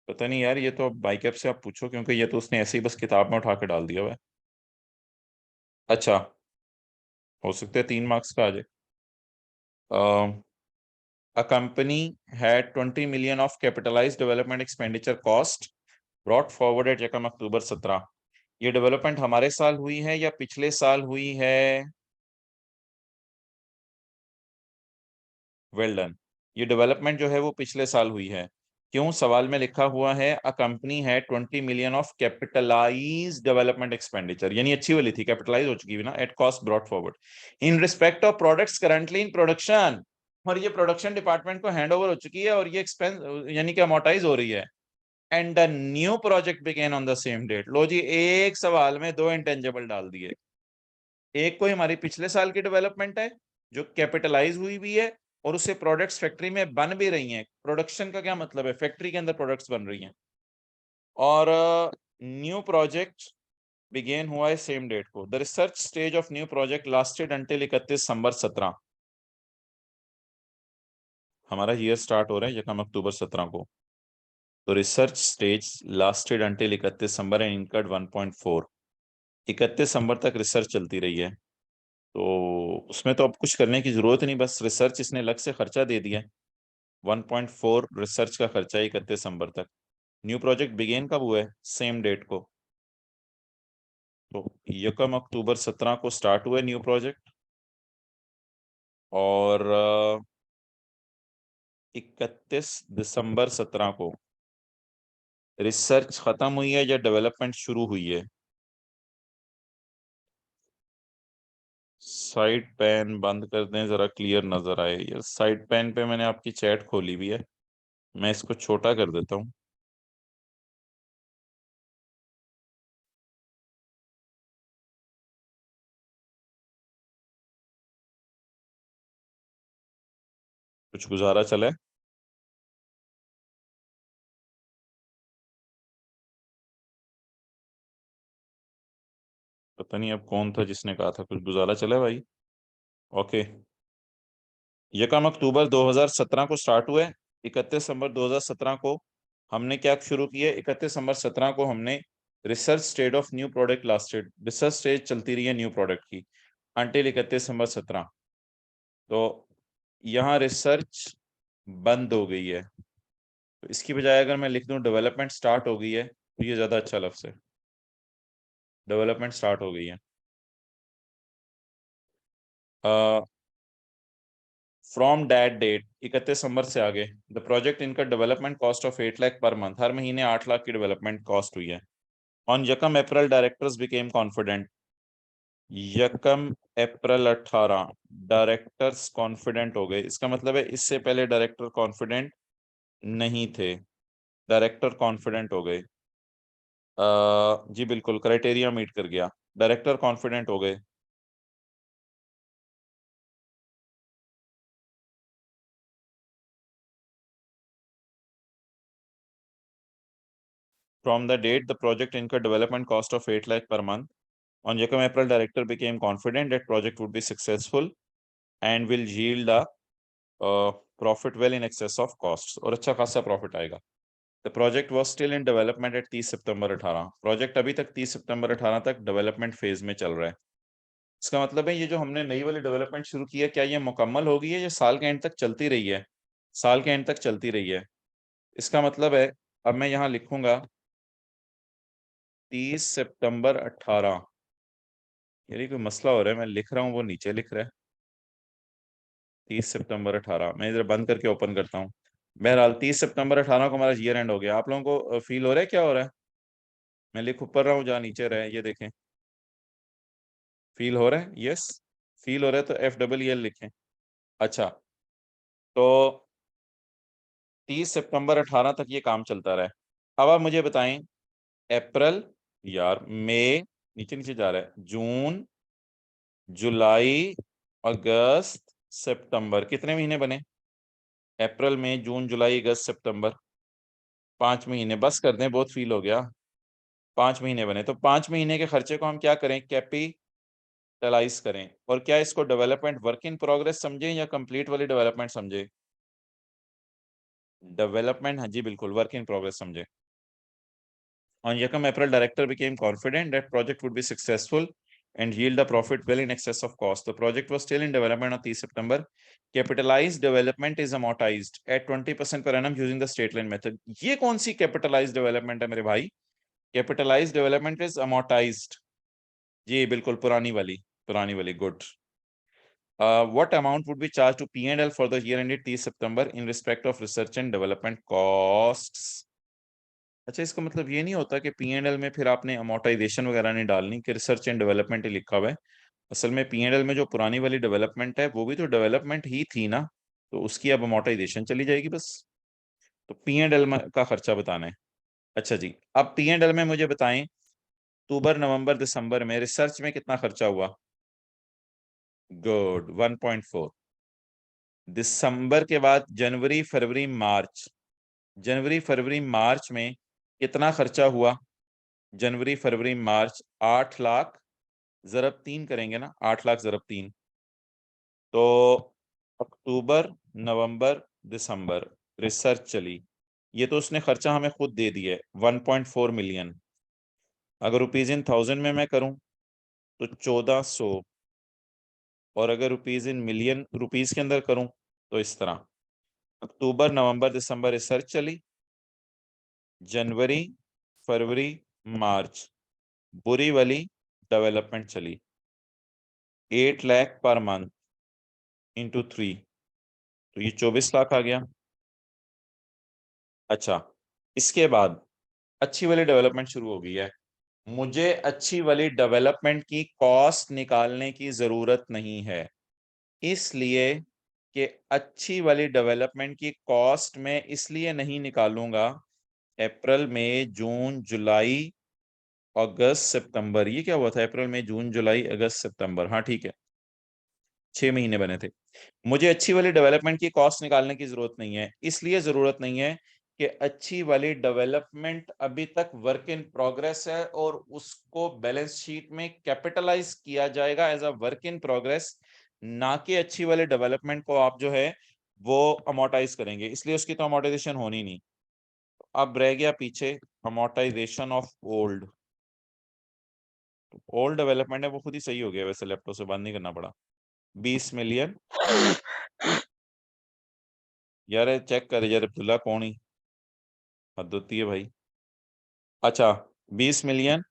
पता नहीं यार, ये तो बाइकैप से आप पूछो, क्योंकि ये तो उसने ऐसे ही बस किताब में उठा के डाल दिया हुआ है. अच्छा, हो सकता है 3 मार्क्स का आ जाए. A company had 20 million of capitalized development expenditure cost brought forward at Yakam October 17. ये डेवलपमेंट हमारे साल हुई है या पिछले साल हुई है? Well done. ये डेवलपमेंट जो है वो पिछले साल हुई है. क्यों? सवाल में लिखा हुआ है अ कंपनी है 20 million of capitalise development expenditure, यानी अच्छी वाली थी, कैपिटलाइज हो चुकी है ना, at cost brought forward in respect of products currently in production. और ये प्रोडक्शन डिपार्टमेंट को हैंड ओवर हो चुकी है और ये एक्सपेंस यानी कि अमोर्टाइज हो रही है. And the new project begin on the same date. लो जी, एक सवाल में 2 इंटेंजिबल डाल दिए. एक कोई हमारी पिछले साल की डेवलपमेंट है जो कैपिटलाइज हुई भी है और उससे प्रोडक्ट्स फैक्ट्री में बन भी रही हैं. प्रोडक्शन का क्या मतलब है? फैक्ट्री के अंदर प्रोडक्ट्स बन रही हैं. और न्यू प्रोजेक्ट बिगेन हुआ है सेम डेट को. The research stage of new project lasted until 31 दिसंबर 17. हमारा ईयर स्टार्ट हो रहा है यकम अक्टूबर 17 को. तो research stage lasted until 31 December and incurred 1.4. 31 दिसंबर तक रिसर्च चलती रही है, तो उसमें तो अब कुछ करने की जरूरत नहीं, बस रिसर्च इसने अलग से खर्चा दे दिया है. 1.4 रिसर्च का खर्चा 31 दिसंबर तक. न्यू प्रोजेक्ट बिगेन कब हुआ है? सेम डेट को. तो यकम अक्टूबर 17 को स्टार्ट हुआ है न्यू प्रोजेक्ट और 31 दिसंबर 17 को रिसर्च खत्म हुई है या डेवलपमेंट शुरू हुई है? साइड पेन बंद कर दें जरा, क्लियर नजर आए. यार साइड पेन पे मैंने आपकी चैट खोली भी है, मैं इसको छोटा कर देता हूँ. कुछ गुजारा चला है? पता नहीं अब कौन था जिसने कहा था कुछ गुजारा चला है भाई. ओके. यकम अक्टूबर 2017 को स्टार्ट हुए. 31 दिसंबर 2017 को हमने क्या शुरू किया? 31 दिसंबर 17 को हमने research stage of new product lasted. Research stage चलती रही है न्यू प्रोडक्ट की अंटिल 31 दिसंबर 17. तो यहाँ रिसर्च बंद हो गई है, तो इसकी बजाय अगर मैं लिख दूं डेवलपमेंट स्टार्ट हो गई है, तो ये ज्यादा अच्छा लफ्ज है. डेवलपमेंट स्टार्ट हो गई है. फ्रॉम दैट डेट 31 दिसंबर से आगे द प्रोजेक्ट इनका development cost of 8 lakh per month, हर महीने 8 लाख की डेवलपमेंट कॉस्ट हुई है. ऑन यकम अप्रैल डायरेक्टर्स बिकेम कॉन्फिडेंट. यकम अप्रैल 18 डायरेक्टर्स कॉन्फिडेंट हो गए। इसका मतलब है इससे पहले डायरेक्टर कॉन्फिडेंट नहीं थे, डायरेक्टर कॉन्फिडेंट हो गए। जी बिल्कुल, क्राइटेरिया मीट कर गया, डायरेक्टर कॉन्फिडेंट हो गए। From the date the project incurred development cost of 8 lakh per month. On Yekam April, director became confident that project would be successful and will yield a profit well in excess of costs. और अच्छा खासा profit आएगा। The project was still in development at 30 September 18। Project अभी तक 30 सितंबर 18 तक development phase में चल रहा है। इसका मतलब है ये जो हमने नई वाली डेवलपमेंट शुरू की है, क्या ये मुकम्मल हो गई है या साल के एंड तक चलती रही है? साल के एंड तक चलती रही है। इसका मतलब है अब मैं यहाँ लिखूंगा 30 सितंबर 18। यानी कोई मसला हो रहा है, मैं लिख रहा हूँ वो नीचे लिख रहा है 30 सितंबर 18। मैं इधर बंद करके ओपन करता हूँ। बहरहाल 30 सितंबर 18 को हमारा ईयर एंड हो गया। आप लोगों को फील हो रहा है क्या हो रहा है? मैं लिख ऊपर रहा हूँ जहाँ नीचे रहे, ये देखें। फील हो रहा है? यस, फील हो रहा है तो FEEL लिखें। अच्छा, तो 30 सितंबर 18 तक ये काम चलता रहा है। अब आप मुझे बताएं, अप्रैल, यार मई, नीचे नीचे जा रहा है, जून, जुलाई, अगस्त, सितंबर, कितने महीने बने? अप्रैल, मई, जून, जुलाई, अगस्त, सितंबर, 5 महीने। बस कर दें, बहुत फील हो गया। 5 महीने बने, तो 5 महीने के खर्चे को हम क्या करें? कैपिटलाइज करें। और क्या इसको डेवलपमेंट वर्क इन प्रोग्रेस समझें या कंप्लीट वाली डेवलपमेंट समझे? डेवलपमेंट, हाँ जी बिल्कुल, वर्क इन प्रोग्रेस समझे। On Yekam April, director became confident that project would be successful and yield a profit well in excess of cost. The project was still in development on 30 September. Capitalized development is amortized at 20% per annum using the straight line method. ये कौन सी capitalized development है मेरे भाई? Capitalized development is amortized. जी बिल्कुल, पुरानी वाली, good. What amount would be charged to P&L for the year ended 30 September in respect of research and development costs? अच्छा, इसका मतलब ये नहीं होता कि P&L में फिर आपने अमोर्टाइजेशन वगैरह नहीं डालनी कि रिसर्च एंड डेवलपमेंट ही लिखा हुआ है। असल में P&L में जो पुरानी वाली डेवलपमेंट है वो भी तो डेवलपमेंट ही थी ना, तो उसकी अब अमोर्टाइजेशन चली जाएगी बस। तो P&L का खर्चा बताना है। अच्छा जी, अब P&L में मुझे बताएं, अक्टूबर, नवंबर, दिसंबर में रिसर्च में कितना खर्चा हुआ? गुड, 1.4। दिसंबर के बाद जनवरी, फरवरी, मार्च, जनवरी, फरवरी, मार्च में कितना खर्चा हुआ? जनवरी, फरवरी, मार्च 8 लाख ज़रब 3 करेंगे ना, 8 लाख ज़रब 3। तो अक्टूबर, नवंबर, दिसंबर रिसर्च चली, ये तो उसने खर्चा हमें खुद दे दिया है 1.4 मिलियन। अगर रुपीज इन थाउजेंड में मैं करूं तो 1400, और अगर रुपीज इन मिलियन रुपीज के अंदर करूं तो इस तरह। अक्टूबर, नवंबर, दिसंबर रिसर्च चली, जनवरी, फरवरी, मार्च बुरी वाली डेवलपमेंट चली। 8 लाख पर मंथ इंटू 3, तो ये 24 लाख आ गया। अच्छा, इसके बाद अच्छी वाली डेवलपमेंट शुरू हो गई है। मुझे अच्छी वाली डेवलपमेंट की कॉस्ट निकालने की जरूरत नहीं है, इसलिए कि अच्छी वाली डेवलपमेंट की कॉस्ट में इसलिए नहीं निकालूंगा। अप्रैल, मई, जून, जुलाई, अगस्त, सितंबर, ये क्या हुआ था? अप्रैल, मई, जून, जुलाई, अगस्त, सितंबर, हाँ ठीक है, 6 महीने बने थे। मुझे अच्छी वाली डेवलपमेंट की कॉस्ट निकालने की जरूरत नहीं है, इसलिए जरूरत नहीं है कि अच्छी वाली डेवलपमेंट अभी तक वर्क इन प्रोग्रेस है और उसको बैलेंस शीट में कैपिटलाइज किया जाएगा as a work in progress, ना कि अच्छी वाली डेवलपमेंट को आप जो है वो अमोर्टाइज करेंगे, इसलिए उसकी तो अमोर्टाइजेशन होनी नहीं। अब रह गया पीछे amortisation of old. Old development है वो खुद ही सही हो गया, वैसे लैपटॉप से बंद नहीं करना पड़ा। 20 मिलियन, यार चेक कर यार अब्दुल्ला, कौन ही हद होती है भाई। अच्छा, 20 मिलियन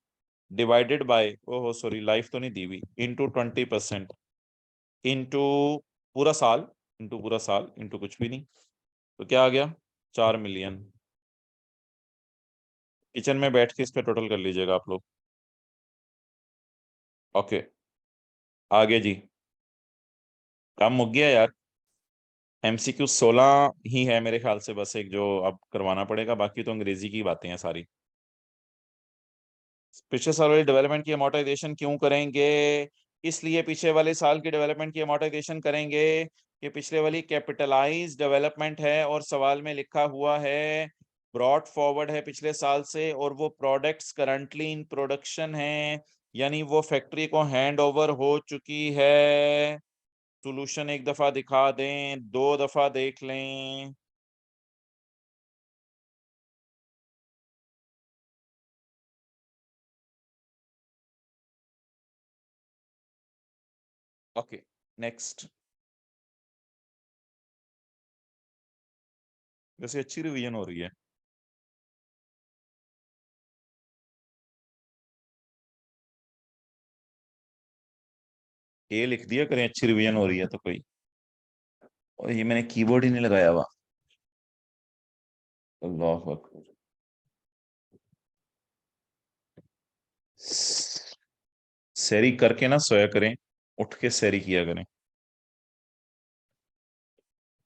डिवाइडेड बाय, ओहो सॉरी लाइफ तो नहीं दी हुई, इंटू 20%, इंटू पूरा साल, इंटू पूरा साल, इंटू कुछ भी नहीं, तो क्या आ गया? 4 मिलियन। किचन में बैठ के इसका टोटल कर लीजिएगा आप लोग। ओके, आगे जी, काम मुक गया यार। MCQ 16 ही है मेरे ख्याल से, बस एक जो अब करवाना पड़ेगा, बाकी तो अंग्रेजी की बातें हैं सारी। पिछले साल वाली डेवलपमेंट की अमोर्टाइजेशन क्यों करेंगे? इसलिए पिछले वाले साल की डेवलपमेंट की अमोर्टाइजेशन करेंगे कि पिछले वाली कैपिटलाइज डेवलपमेंट है और सवाल में लिखा हुआ है ब्रॉट फॉरवर्ड है पिछले साल से, और वो प्रोडक्ट्स करंटली इन प्रोडक्शन हैं, यानी वो फैक्ट्री को हैंड ओवर हो चुकी है। सॉल्यूशन एक दफा दिखा दें, दो दफा देख लें। Okay, next. वैसे अच्छी रिवीजन हो रही है। ये लिख दिया करें अच्छी रिवीजन हो रही है तो कोई। और ये मैंने कीबोर्ड ही नहीं लगाया हुआ। अल्लाह अकबर। सैरी करके ना सोया करें, उठ के सैरी किया करें।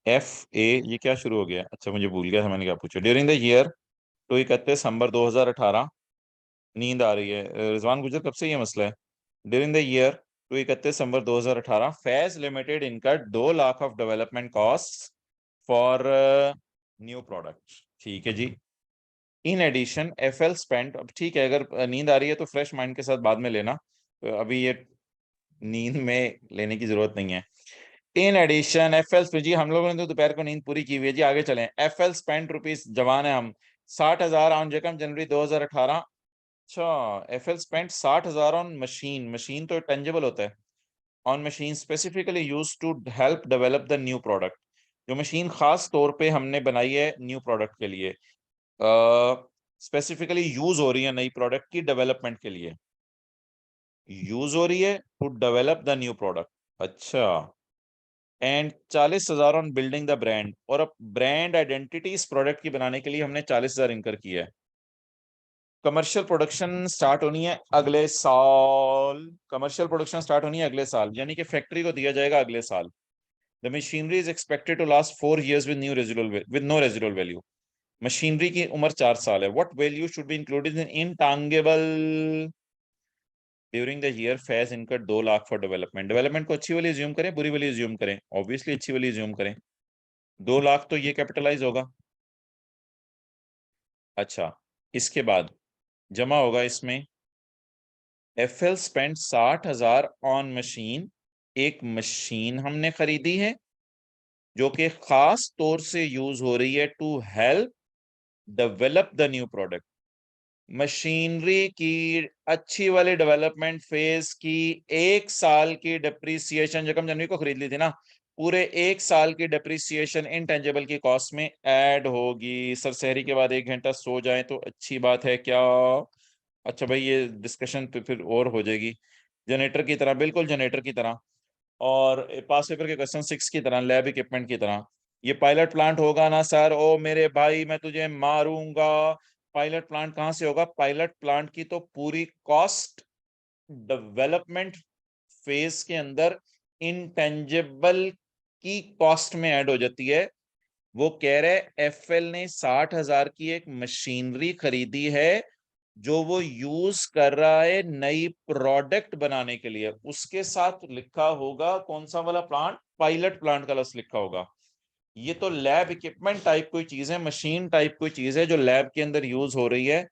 FA, ये क्या शुरू हो गया? अच्छा, मुझे भूल गया था मैंने क्या पूछा। ड्यूरिंग द ईयर टू 31 दिसंबर 2018, नींद आ रही है रिजवान गुजर, कब से ये मसला है? ड्यूरिंग द ईयर टू 31 दिसंबर 2018, Faiz limited incurred 2 lakh of development cost for new product. ठीक है जी। इन एडिशन FL स्पेंड, अब ठीक है, अगर नींद आ रही है तो फ्रेश माइंड के साथ बाद में लेना, तो अभी ये नींद में लेने की जरूरत नहीं है। इन एडिशन FL जी, हम लोगों ने तो दोपहर को नींद पूरी की हुई है जी, आगे चलें। FL स्पेंड रुपीज, जवान है हम, 60,000 ऑन जकम जनवरी 2018। अच्छा, FL spend 60,000 on machine, machine तो टेंजेबल होता है, on machine specifically use to help develop the new product. जो मशीन खास तौर पे हमने बनाई है न्यू प्रोडक्ट के लिए, स्पेसिफिकली यूज हो रही है नई प्रोडक्ट की डेवलपमेंट के लिए, यूज हो रही है to develop the new product. अच्छा। And 40,000 on building the brand, और अब ब्रांड आइडेंटिटी इस प्रोडक्ट की बनाने के लिए हमने 40,000 इनकर किया है। कमर्शियल प्रोडक्शन स्टार्ट होनी है अगले साल, कमर्शियल प्रोडक्शन स्टार्ट होनी है अगले साल, यानी कि फैक्ट्री को दिया जाएगा अगले साल। The machinery is expected to last 4 years with no residual value. Machinery की उम्र 4 साल है। What value should be included in intangible during the year Faiz incurred 2 lakh for development. Development को अच्छी वाली ज्यूम करें, बुरी वाली ज्यूम करें? ऑब्वियसली अच्छी वाली ज्यूम करें। 2 लाख तो ये कैपिटलाइज होगा। अच्छा, इसके बाद जमा होगा इसमें FL स्पेंड 60,000 ऑन मशीन, एक मशीन हमने खरीदी है जो कि खास तौर से यूज हो रही है to help develop the new product. Machinery की अच्छी वाली डेवलपमेंट फेज की 1 साल की डिप्रिसिएशन, जब हम जनवरी को खरीद ली थी ना, पूरे 1 साल की डिप्रिसिएशन इंटेंजिबल की कॉस्ट में ऐड होगी। सर सहरी के बाद 1 घंटा सो जाएं तो अच्छी बात है क्या? अच्छा भाई, ये डिस्कशन तो फिर और हो जाएगी। जनरेटर की तरह, बिल्कुल जनरेटर की तरह, और पास पेपर के क्वेश्चन 6 की तरह, लैब इक्विपमेंट की तरह। ये पायलट प्लांट होगा ना सर? ओ मेरे भाई, मैं तुझे मारूंगा। पायलट प्लांट कहाँ से होगा? पायलट प्लांट की तो पूरी कॉस्ट डेवलपमेंट फेज के अंदर इंटेंजिबल की कॉस्ट में ऐड हो जाती है। वो कह रहे FL ने 60,000 की एक मशीनरी खरीदी है जो वो यूज कर रहा है नई प्रोडक्ट बनाने के लिए, उसके साथ लिखा होगा कौन सा वाला प्लांट? पायलट प्लांट का लफ्ज लिखा होगा। ये तो लैब इक्विपमेंट टाइप कोई चीज है, मशीन टाइप कोई चीज है जो लैब के अंदर यूज हो रही है,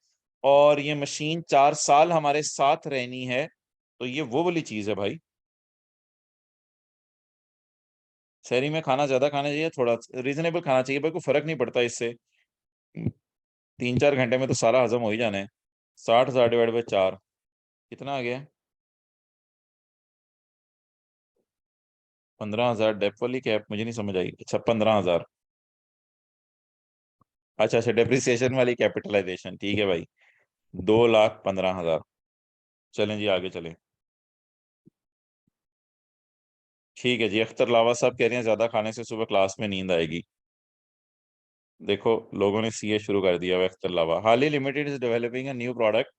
और ये मशीन 4 साल हमारे साथ रहनी है, तो ये वो वाली चीज है भाई। शहरी में खाना ज्यादा खाना चाहिए, थोड़ा रीजनेबल खाना चाहिए भाई, कोई फर्क नहीं पड़ता इससे। 3-4 घंटे में तो सारा हजम हो ही जाना है। 60,000 डिवाइड बाई 4 कितना आ गया? 15,000। डेप वाली कैप मुझे नहीं समझ आई। अच्छा, 15,000। अच्छा अच्छा, डेप्रिसिएशन वाली कैपिटलाइजेशन, ठीक है भाई। 2,15,000। चलें जी, आगे चलें। ठीक है जी, अख्तर लावा साहब कह रहे हैं ज्यादा खाने से सुबह क्लास में नींद आएगी। देखो, लोगों ने CA शुरू कर दिया हुआ है। अख्तर लावा, हाल ही limited is developing a new product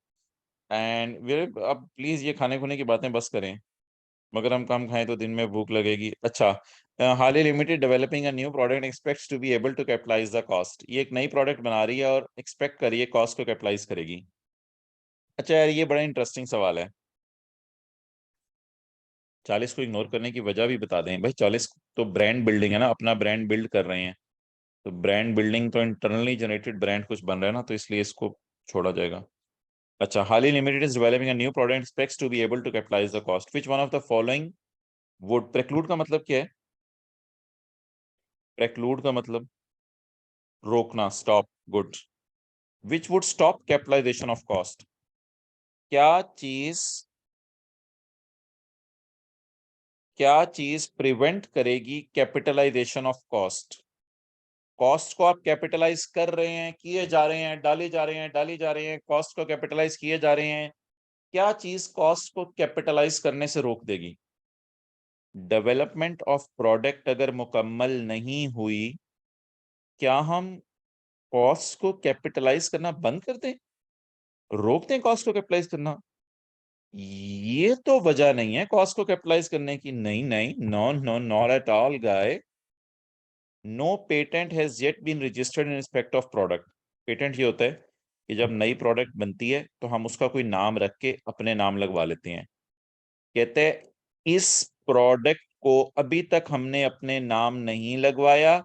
and way, अब प्लीज ये खाने खुने की बातें बस करें। मगर हम कम खाएं तो दिन में भूख लगेगी। अच्छा, Hali limited developing a new product expects to be able to capitalise the cost. ये एक नई प्रोडक्ट बना रही है और एक्सपेक्ट करिए कॉस्ट को कैपिटलाइज करेगी। अच्छा यार, ये बड़ा इंटरेस्टिंग सवाल है। 40 को इग्नोर करने की वजह भी बता दें भाई। 40 तो ब्रांड बिल्डिंग है ना, अपना ब्रांड बिल्ड कर रहे हैं, तो ब्रांड बिल्डिंग तो इंटरनली जनरेटेड ब्रांड कुछ बन रहा है ना, तो इसलिए इसको छोड़ा जाएगा। अच्छा, Hali limited is developing a new product expects to be able to capitalise the cost. Which one of the following would preclude का मतलब क्या है? प्रेक्लूड का मतलब रोकना, stop, good. Which would stop capitalization of cost? क्या चीज क्या चीज प्रिवेंट करेगी कैपिटलाइजेशन ऑफ कॉस्ट? कॉस्ट को आप कैपिटलाइज कर रहे हैं, किए जा रहे हैं, डाले जा रहे हैं, डाली जा रहे हैं, कॉस्ट को कैपिटलाइज किए जा रहे हैं। क्या चीज कॉस्ट को कैपिटलाइज करने से रोक देगी? डेवलपमेंट ऑफ प्रोडक्ट अगर मुकम्मल नहीं हुई, क्या हम कॉस्ट को कैपिटलाइज करना बंद कर दें, रोक दें कॉस्ट को कैपिटलाइज करना? ये तो वजह नहीं है कॉस्ट को कैपिटलाइज करने की। नहीं नहीं, no no, not at all guy. No patent has yet been registered in respect of product. Patent ये होता है कि जब नई प्रोडक्ट बनती है तो हम उसका कोई नाम रख के अपने नाम लगवा लेते हैं। कहते हैं इस प्रोडक्ट को अभी तक हमने अपने नाम नहीं लगवाया,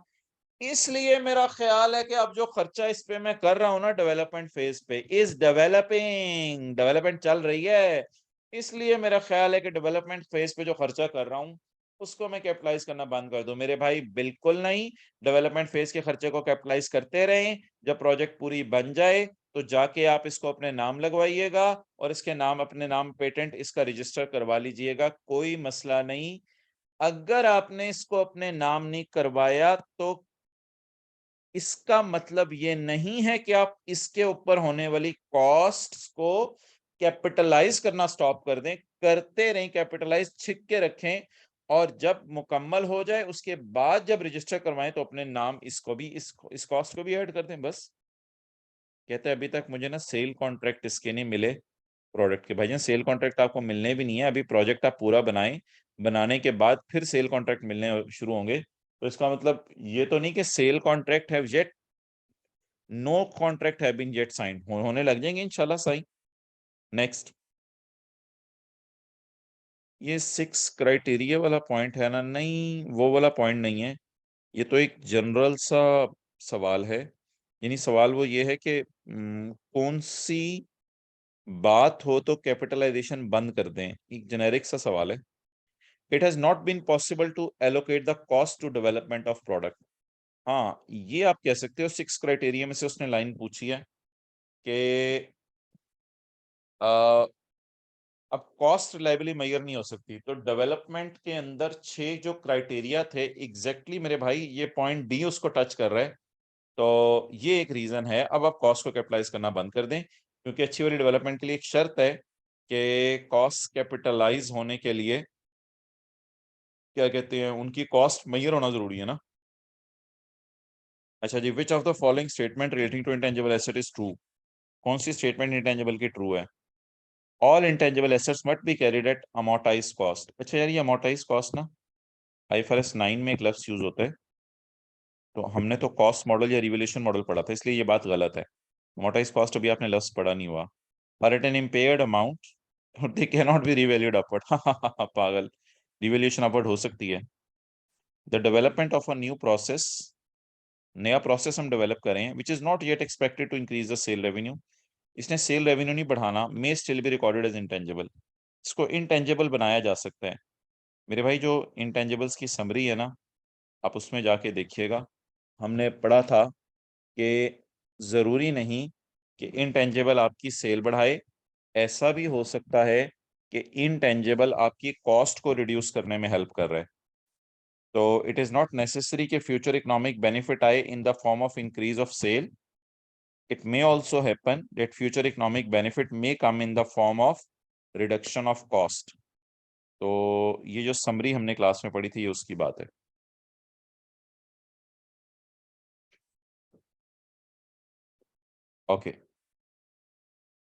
इसलिए मेरा ख्याल है कि अब जो खर्चा इस पे मैं कर रहा हूं ना, डेवलपमेंट फेज पे, इज डेवलपिंग, डेवलपमेंट चल रही है, इसलिए मेरा ख्याल है कि डेवलपमेंट फेज पे जो खर्चा कर रहा हूं उसको मैं कैपिटलाइज करना बंद कर दूं। मेरे भाई बिल्कुल नहीं, डेवलपमेंट फेज के खर्चे को कैपिटलाइज करते रहें। जब प्रोजेक्ट पूरी बन जाए तो जाके आप इसको अपने नाम लगवाइएगा और इसके नाम, अपने नाम पेटेंट इसका रजिस्टर करवा लीजिएगा, कोई मसला नहीं। अगर आपने इसको अपने नाम नहीं करवाया तो इसका मतलब ये नहीं है कि आप इसके ऊपर होने वाली कॉस्ट्स को कैपिटलाइज करना स्टॉप कर दें। करते रहें, कैपिटलाइज छिक के रखें, और जब मुकम्मल हो जाए उसके बाद जब रजिस्टर करवाएं तो अपने नाम इसको भी, इस कॉस्ट को भी ऐड कर दें बस। कहते हैं अभी तक मुझे ना सेल कॉन्ट्रैक्ट इसके नहीं मिले प्रोडक्ट के। भाईजान सेल कॉन्ट्रैक्ट आपको मिलने भी नहीं है, अभी प्रोजेक्ट आप पूरा बनाएं, बनाने के बाद फिर सेल कॉन्ट्रैक्ट मिलने शुरू होंगे। तो इसका मतलब ये तो नहीं कि sale contract have yet, no contract have been yet signed, होने लग जाएंगे इंशाल्लाह साइन। नेक्स्ट, ये 6 क्राइटेरिया वाला पॉइंट है ना? नहीं, वो वाला पॉइंट नहीं है। ये तो एक जनरल सा सवाल है। यानी सवाल वो ये है कि कौन सी बात हो तो कैपिटलाइजेशन बंद कर दें, एक जेनेरिक सा सवाल है। It has not been possible to allocate the cost to development of product. हाँ, ये आप कह सकते हो। 6 क्राइटेरिया में से उसने लाइन पूछी है कि अब कॉस्ट रिलायबली मेजर नहीं हो सकती, तो डेवलपमेंट के अंदर 6 जो क्राइटेरिया थे एग्जैक्टली मेरे भाई, ये पॉइंट डी उसको टच कर रहा है। तो ये एक रीजन है अब आप कॉस्ट को कैपिटलाइज करना बंद कर दें, क्योंकि अच्छी वाली डेवलपमेंट के लिए एक शर्त है कि कॉस्ट कैपिटलाइज होने के लिए क्या कहते हैं, उनकी कॉस्ट मेजर होना जरूरी है ना। अच्छा जी, which of the following statement relating to intangible asset is true? कौन सी स्टेटमेंट इंटेंजिबल की ट्रू है? All intangible assets must be carried at amortize cost. अच्छा यार, ये अमोर्टाइज कॉस्ट ना IFRS 9 में एक लफ्ज यूज होता है, तो हमने तो कॉस्ट मॉडल या रिवैल्यूएशन मॉडल पढ़ा था, इसलिए ये बात गलत है। अमोर्टाइज कॉस्ट अभी आपने लफ्ज पढ़ा नहीं हुआ। और at an impaired amount they can not be revalued upward. पागल, रिवैल्यूएशन अपवर्ड हो सकती है। The development of a new process, नया प्रोसेस हम डेवलप करें which is not yet expected to increase the sale revenue, इसने सेल रेवेन्यू नहीं बढ़ाना, may still be recorded as intangible. इसको इंटेंजिबल बनाया जा सकता है। मेरे भाई, जो इंटेंजिबल्स की समरी है ना, आप उसमें जाके देखिएगा। हमने पढ़ा था कि जरूरी नहीं कि इंटेंजिबल आपकी सेल बढ़ाए, ऐसा भी हो सकता है कि इंटेंजिबल आपकी कॉस्ट को रिड्यूस करने में हेल्प कर रहा है। तो इट इज नॉट नेसेसरी कि फ्यूचर इकोनॉमिक बेनिफिट आए in the form of increase of sale. It may also happen that future economic benefit may come in the form of reduction of cost. तो ये जो summary हमने class में पढ़ी थी, ये उसकी बात है। ओके,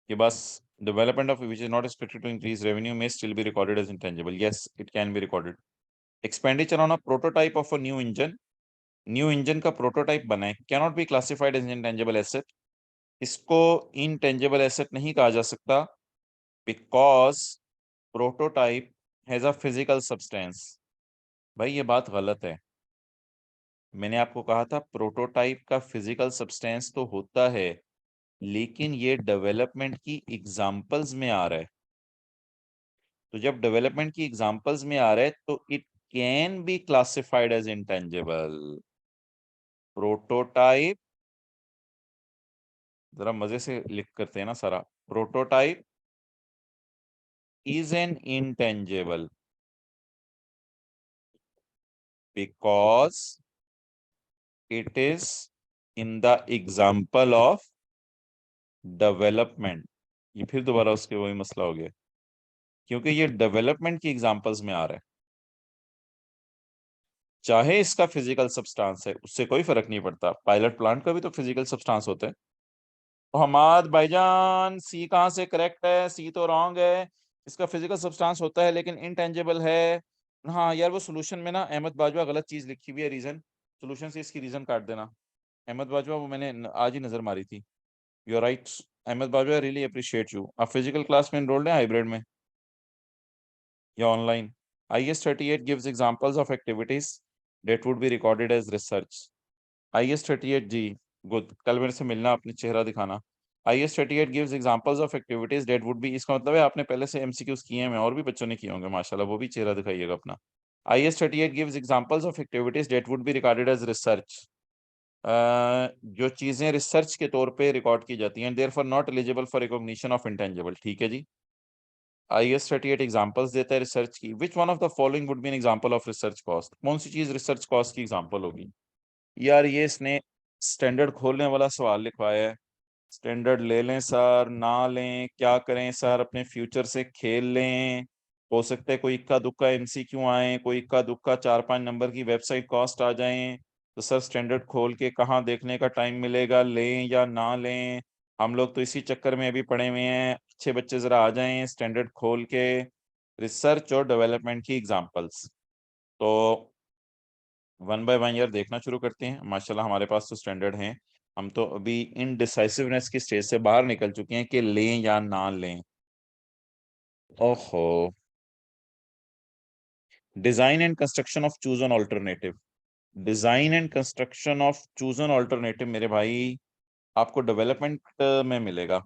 ये बस development of which is not expected to increase revenue may still be recorded as intangible. Yes, it can be recorded. Expenditure on a prototype of a new engine का प्रोटोटाइप बना है, cannot be classified as intangible asset. इसको intangible asset नहीं कहा जा सकता because prototype has a physical substance. भाई ये बात गलत है। मैंने आपको कहा था प्रोटोटाइप का फिजिकल सब्सटेंस तो होता है, लेकिन ये डेवलपमेंट की एग्जांपल्स में आ रहा है। तो जब डेवलपमेंट की एग्जांपल्स में आ रहा है तो it can be classified as intangible. Prototype, जरा मजे से लिख करते हैं ना सारा, prototype is an intangible because it is in the example of development. ये फिर दोबारा उसके वही मसला हो गया, क्योंकि ये डेवलपमेंट की एग्जांपल्स में आ रहा है। चाहे इसका फिजिकल सब्सटेंस है, उससे कोई फर्क नहीं पड़ता। पायलट प्लांट का भी तो फिजिकल सब्सटेंस होता है। तो हमाद भाईजान, सी कहाँ से करेक्ट है? सी तो रॉन्ग है। इसका फिजिकल सब्सटेंस होता है लेकिन इनटेंजिबल है। हाँ यार, वो सोल्यूशन में ना अहमद बाजवा गलत चीज लिखी हुई है, रीजन। सोल्यूशन से इसकी रीजन काट देना अहमद बाजवा, वो मैंने आज ही नजर मारी थी। You are right Ahmad Bajwa, really appreciate you. आप फिजिकल क्लास में एनरोल्ड हैं, हाइब्रिड में या online? IS 38 gives examples of activities that would be recorded as research. IS 38 जी, गुड, कल मेरे से मिलना, अपनी चेहरा दिखाना। IS 38 gives examples of activities that would be, इसका मतलब है आपने पहले से MCQs किए हैं, और भी बच्चों ने किए होंगे माशाल्लाह, वो भी चेहरा दिखाइएगा अपना। IS 38 gives examples of activities that would be recorded as research. जो चीजें रिसर्च के तौर पे रिकॉर्ड की जाती हैं, therefore not eligible for recognition of intangible। ठीक है जी। IS 38 एग्जांपल्स देता है रिसर्च की। Which one of the following would B an example of research cost? कौन सी चीज रिसर्च कॉस्ट की एग्जांपल होगी? यार ये इसने स्टैंडर्ड खोलने वाला सवाल लिखवाया है। स्टैंडर्ड ले लें सर, ना लें, क्या करें सर? अपने फ्यूचर से खेल लें। हो सकता है कोई इक्का दुक्का MCQ आए, कोई इक्का दुक्का 4-5 नंबर की वेबसाइट कॉस्ट आ जाएं, तो सर स्टैंडर्ड खोल के कहाँ देखने का टाइम मिलेगा? लें या ना लें? हम लोग तो इसी चक्कर में अभी पड़े हुए हैं। अच्छे बच्चे जरा आ जाएं, स्टैंडर्ड खोल के रिसर्च और डेवलपमेंट की एग्जांपल्स। तो वन बाय वन ईयर देखना शुरू करते हैं। माशाल्लाह हमारे पास तो स्टैंडर्ड हैं। हम तो अभी इनडिसाइसिवनेस की स्टेज से बाहर निकल चुके हैं कि लें या ना लें। ओहो। Design and construction of choose on alternative. Design and construction of choose on alternative मेरे भाई आपको डेवलपमेंट में मिलेगा।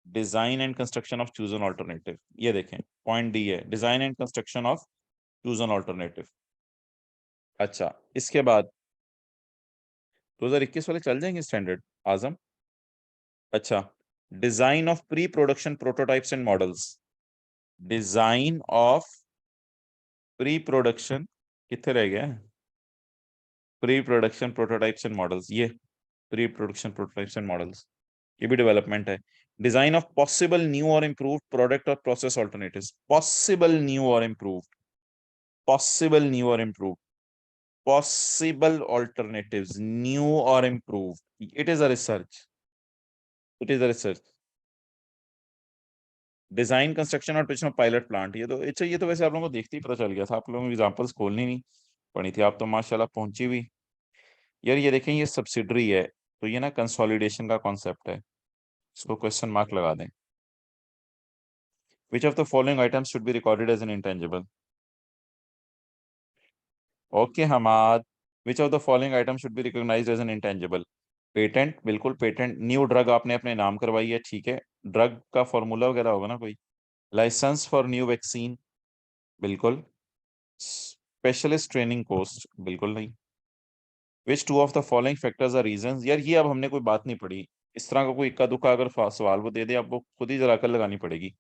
Design and construction of choose on alternative, ये देखें पॉइंट डी है, design and construction of choose on alternative. अच्छा, इसके बाद 2021 वाले चल जाएंगे स्टैंडर्ड आजम। अच्छा, design of pre production prototypes and models. Design of pre production, कितने रह गया? Pre production prototypes and models, ये pre production prototypes and models, ये भी डेवलपमेंट है। डिजाइन ऑफ पॉसिबल न्यू और इम्प्रूव्ड प्रोडक्ट और प्रोसेस ऑल्टरनेटिव्स। पॉसिबल न्यू और इम्प्रूव्ड, पॉसिबल न्यू और इम्प्रूव्ड, पॉसिबल ऑल्टरनेटिव्स, न्यू और improved, it is a research, it is a research. Design construction और operation of pilot plant, ये तो अच्छा, ये तो वैसे आप लोगों को देखते ही पता चल गया था। आप लोगों को एग्जांपल्स खोलनी नहीं पड़ी थी, आप तो माशाल्लाह पहुंची हुई। यार ये देखें, ये सब्सिडरी है, तो ये ना कंसोलिडेशन का कॉन्सेप्ट है, इसको क्वेश्चन मार्क लगा दें। Which of the following items should be recorded as an intangible? Okay Hamad, which of the following item should be recognised as an intangible? Patent, बिल्कुल पेटेंट। न्यू ड्रग आपने अपने नाम करवाई है, ठीक है, ड्रग का फॉर्मूला वगैरह होगा ना कोई। लाइसेंस फॉर न्यू वैक्सीन, बिल्कुल। स्पेशलिस्ट ट्रेनिंग पोस्ट, बिल्कुल नहीं। Which two of the following factors are reasons? यार ये अब हमने कोई बात नहीं पढ़ी, इस तरह का कोई इक्का दुक्का अगर सवाल वो दे दे, आपको खुद ही जरा अकल लगानी पड़ेगी।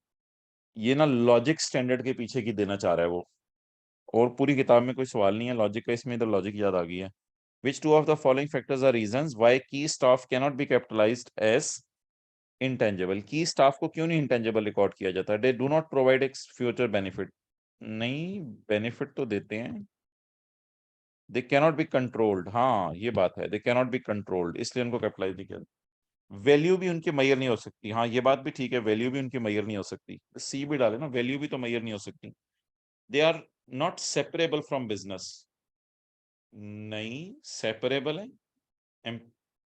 ये ना लॉजिक स्टैंडर्ड के पीछे की देना चाह रहा है वो, और पूरी किताब में कोई सवाल नहीं है लॉजिक का, इसमें इधर लॉजिक याद आ गई है। Which two of the following factors are reasons why key staff cannot be capitalized as intangible? Key staff को क्यों नहीं इंटेंजिबल रिकॉर्ड किया जाता? They do not provide ex future benefit. नहीं, बेनिफिट तो देते हैं। दे कैनॉट बी कंट्रोल्ड, हाँ ये बात है, दे कैनॉट बी कंट्रोल्ड, इसलिए उनको कैपिटलाइज नहीं किया। वैल्यू भी उनकी मैयर नहीं हो सकती। हाँ, ये बात भी ठीक है, वैल्यू भी उनकी मैयर नहीं हो सकती। सी भी डाले ना, वैल्यू भी तो मैयर नहीं हो सकती। They are not separable from business. नहीं सेपरेबल है।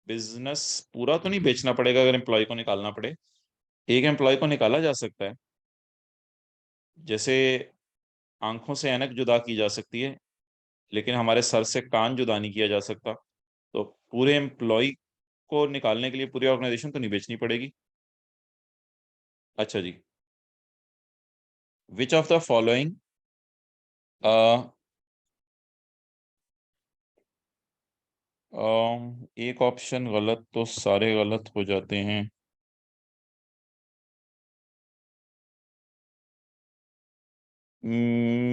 बिजनेस पूरा तो नहीं बेचना पड़ेगा अगर एम्प्लॉय को निकालना पड़े। एक एम्प्लॉय को निकाला जा सकता है, जैसे आंखों से ऐनक जुदा की जा सकती है, लेकिन हमारे सर से कान जुदा नहीं किया जा सकता। तो पूरे एम्प्लॉय को निकालने के लिए पूरी ऑर्गेनाइजेशन तो नहीं बेचनी पड़ेगी। अच्छा जी, विच ऑफ द फॉलोइंग एक ऑप्शन गलत तो सारे गलत हो जाते हैं।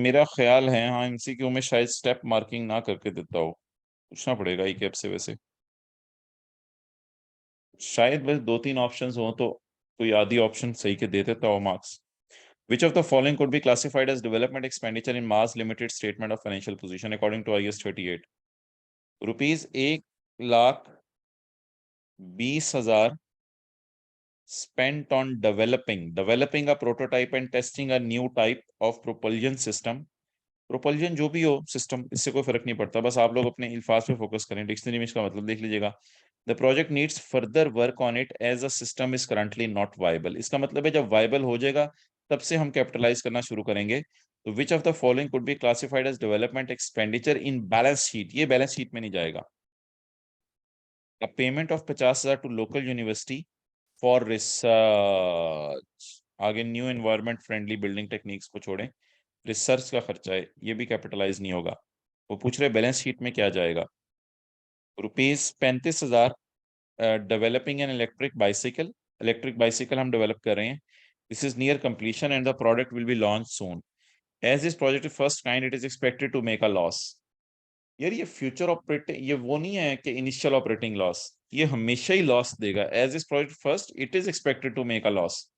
मेरा ख्याल है हाँ, एमसीक्यू में शायद स्टेप मार्किंग ना करके देता हो, पूछना पड़ेगा ई कैप से। वैसे शायद बस 2-3 ऑप्शंस हो तो कोई आधी ऑप्शन सही के दे देता हो marks. Which of the following could be classified as development expenditure in Mass Limited Statement of Financial Position according to IAS 38? Rupees 1,20,000 spent on developing a prototype and testing a new type of propulsion system. Propulsion जो भी हो system, इससे कोई फर्क नहीं पड़ता, बस आप लोग अपने अल्फाज पे फोकस करें। डिक्शनरी में इसका मतलब देख लीजिएगा। The project needs further work on it as a system is currently not viable. इसका मतलब है जब वायबल हो जाएगा तब से हम कैपिटलाइज करना शुरू करेंगे। तो which of the following could be classified as development expenditure in balance sheet? ये बैलेंस शीट में नहीं जाएगा। A payment of 50,000 to local university for research. आगे new environment friendly building techniques को छोड़ें, रिसर्च का खर्चा है, ये भी कैपिटलाइज नहीं होगा। वो पूछ रहे बैलेंस शीट में क्या जाएगा। Rupees 35,000 developing an electric bicycle हम डेवलप कर रहे हैं। This is near completion and the product will be launch soon. As this project first kind it is expected to make a loss. यार ये future operating, ये वो नहीं है कि इनिशियल ऑपरेटिंग लॉस, ये हमेशा ही लॉस देगा। As this project first it is expected to make a loss.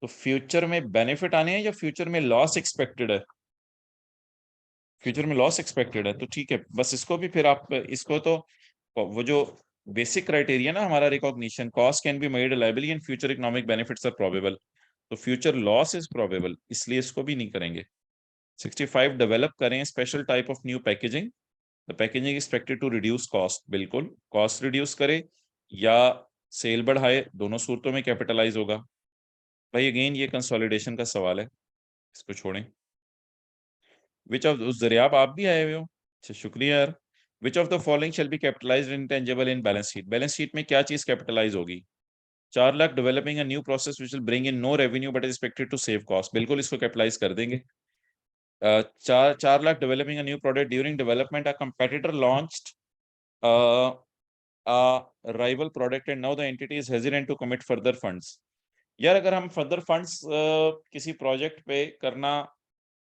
तो फ्यूचर में बेनिफिट आने हैं या फ्यूचर में लॉस एक्सपेक्टेड है? फ्यूचर में लॉस एक्सपेक्टेड है, तो ठीक है, बस इसको भी फिर आप इसको तो वो जो बेसिक क्राइटेरिया ना हमारा recognition, cost can be made liable in future, economic benefits are probable, तो फ्यूचर लॉस इज प्रोबेबल, इसलिए इसको भी नहीं करेंगे। 65 डेवलप करें special type of new packaging, the packaging expected to reduce cost. बिल्कुल कॉस्ट रिड्यूस करे या सेल बढ़ाए, दोनों सूरतों में कैपिटलाइज होगा। भाई अगेन ये कंसोलिडेशन का सवाल है, इसको छोड़ें। विच ऑफ उस दरियाब आप भी आए हुए हो, अच्छा शुक्रिया यार। Which of the following shall be capitalised intangible in balance sheet? Balance sheet में क्या चीज कैपिटलाइज होगी? 4 lakh developing a new process which will bring in no revenue but is expected to save cost. बिल्कुल इसको कैपिटलाइज कर देंगे। 4 lakh developing a new product during development a competitor launched a rival product and now the entity is hesitant to commit further funds। यार अगर हम further funds किसी project पे करना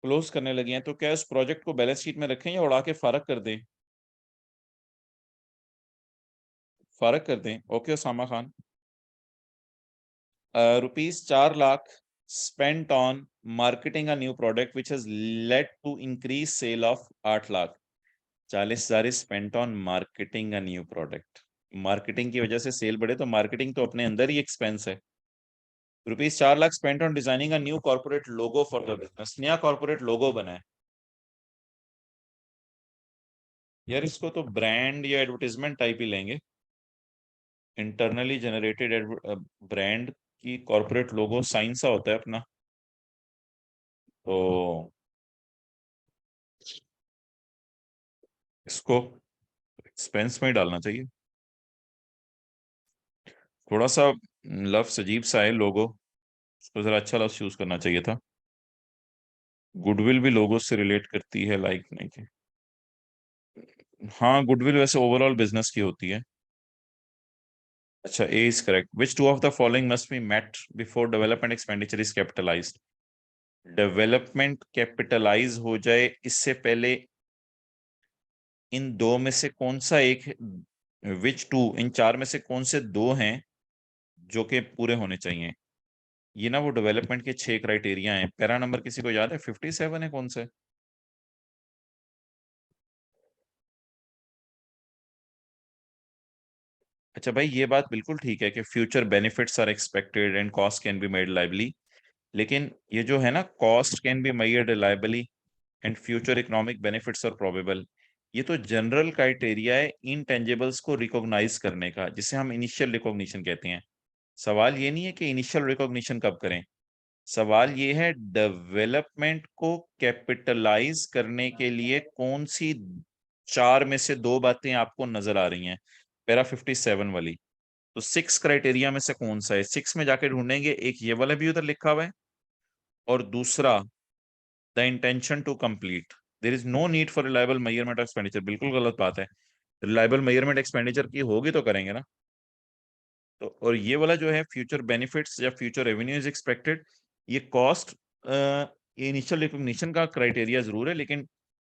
क्लोज करने लगे हैं तो क्या उस प्रोजेक्ट को बैलेंस शीट में रखें या उड़ा के फारग कर दें? फारग कर दें। Okay Usama Khan. Rupees 4 lakh spent on marketing a new product which has led to increase sale of 8 lakh. 40,000 is spent on marketing a new product। Marketing की वजह से सेल बढ़े तो मार्केटिंग तो अपने अंदर ही एक्सपेंस है। Rupees 4 lakh spent on designing a new corporate logo for the business. नया कॉर्पोरेट लोगो बना है। यार इसको तो ब्रांड या एडवर्टाइजमेंट टाइप ही लेंगे। इंटरनली जनरेटेड ब्रांड की कॉर्पोरेट लोगो साइन सा होता है अपना, तो इसको एक्सपेंस में ही डालना चाहिए। थोड़ा सा लफ्ज अजीब सा है लोगो, उसको जरा अच्छा लफ्ज चूज करना चाहिए था। गुडविल भी लोगो से रिलेट करती है, लाइक नहीं कि हाँ गुडविल वैसे ओवरऑल बिजनेस की होती है। अच्छा A is correct. Which two of the following must be met before development expenditure is capitalized? Development capitalize हो जाए इससे पहले इन दो में से कौन सा एक, विच टू, इन चार में से कौन से दो हैं जो कि पूरे होने चाहिए? ये ना वो डेवलपमेंट के 6 क्राइटेरिया हैं। पैरा नंबर किसी को याद है? 57 है कौन से? अच्छा भाई, ये बात बिल्कुल ठीक है कि future benefits are expected and cost can be made reliably, लेकिन ये जो है ना, cost can be made reliably and future economic benefits are probable, ये तो जनरल क्राइटेरिया है इनटेंजिबल्स को रिकॉग्नाइज करने का, जिसे हम इनिशियल रिकॉग्निशन कहते हैं। सवाल ये नहीं है कि इनिशियल रिकॉग्निशन कब करें, सवाल ये है डेवलपमेंट को कैपिटलाइज करने के लिए कौन सी चार में से दो बातें आपको नजर आ रही हैं पैरा 57 वाली। तो 6 क्राइटेरिया में से कौन सा है, 6 में जाके ढूंढेंगे, एक ये वाला भी उधर लिखा हुआ है, और दूसरा the intention to complete. There is no need for reliable measurement of expenditure, बिल्कुल गलत बात है। रिलायबल मेजरमेंट एक्सपेंडिचर की होगी तो करेंगे ना। तो और ये वाला जो है फ्यूचर बेनिफिट्स या फ्यूचर रेवेन्यू इज एक्सपेक्टेड, ये कॉस्ट इनिशियल रिकॉग्निशन का क्राइटेरिया जरूर है, लेकिन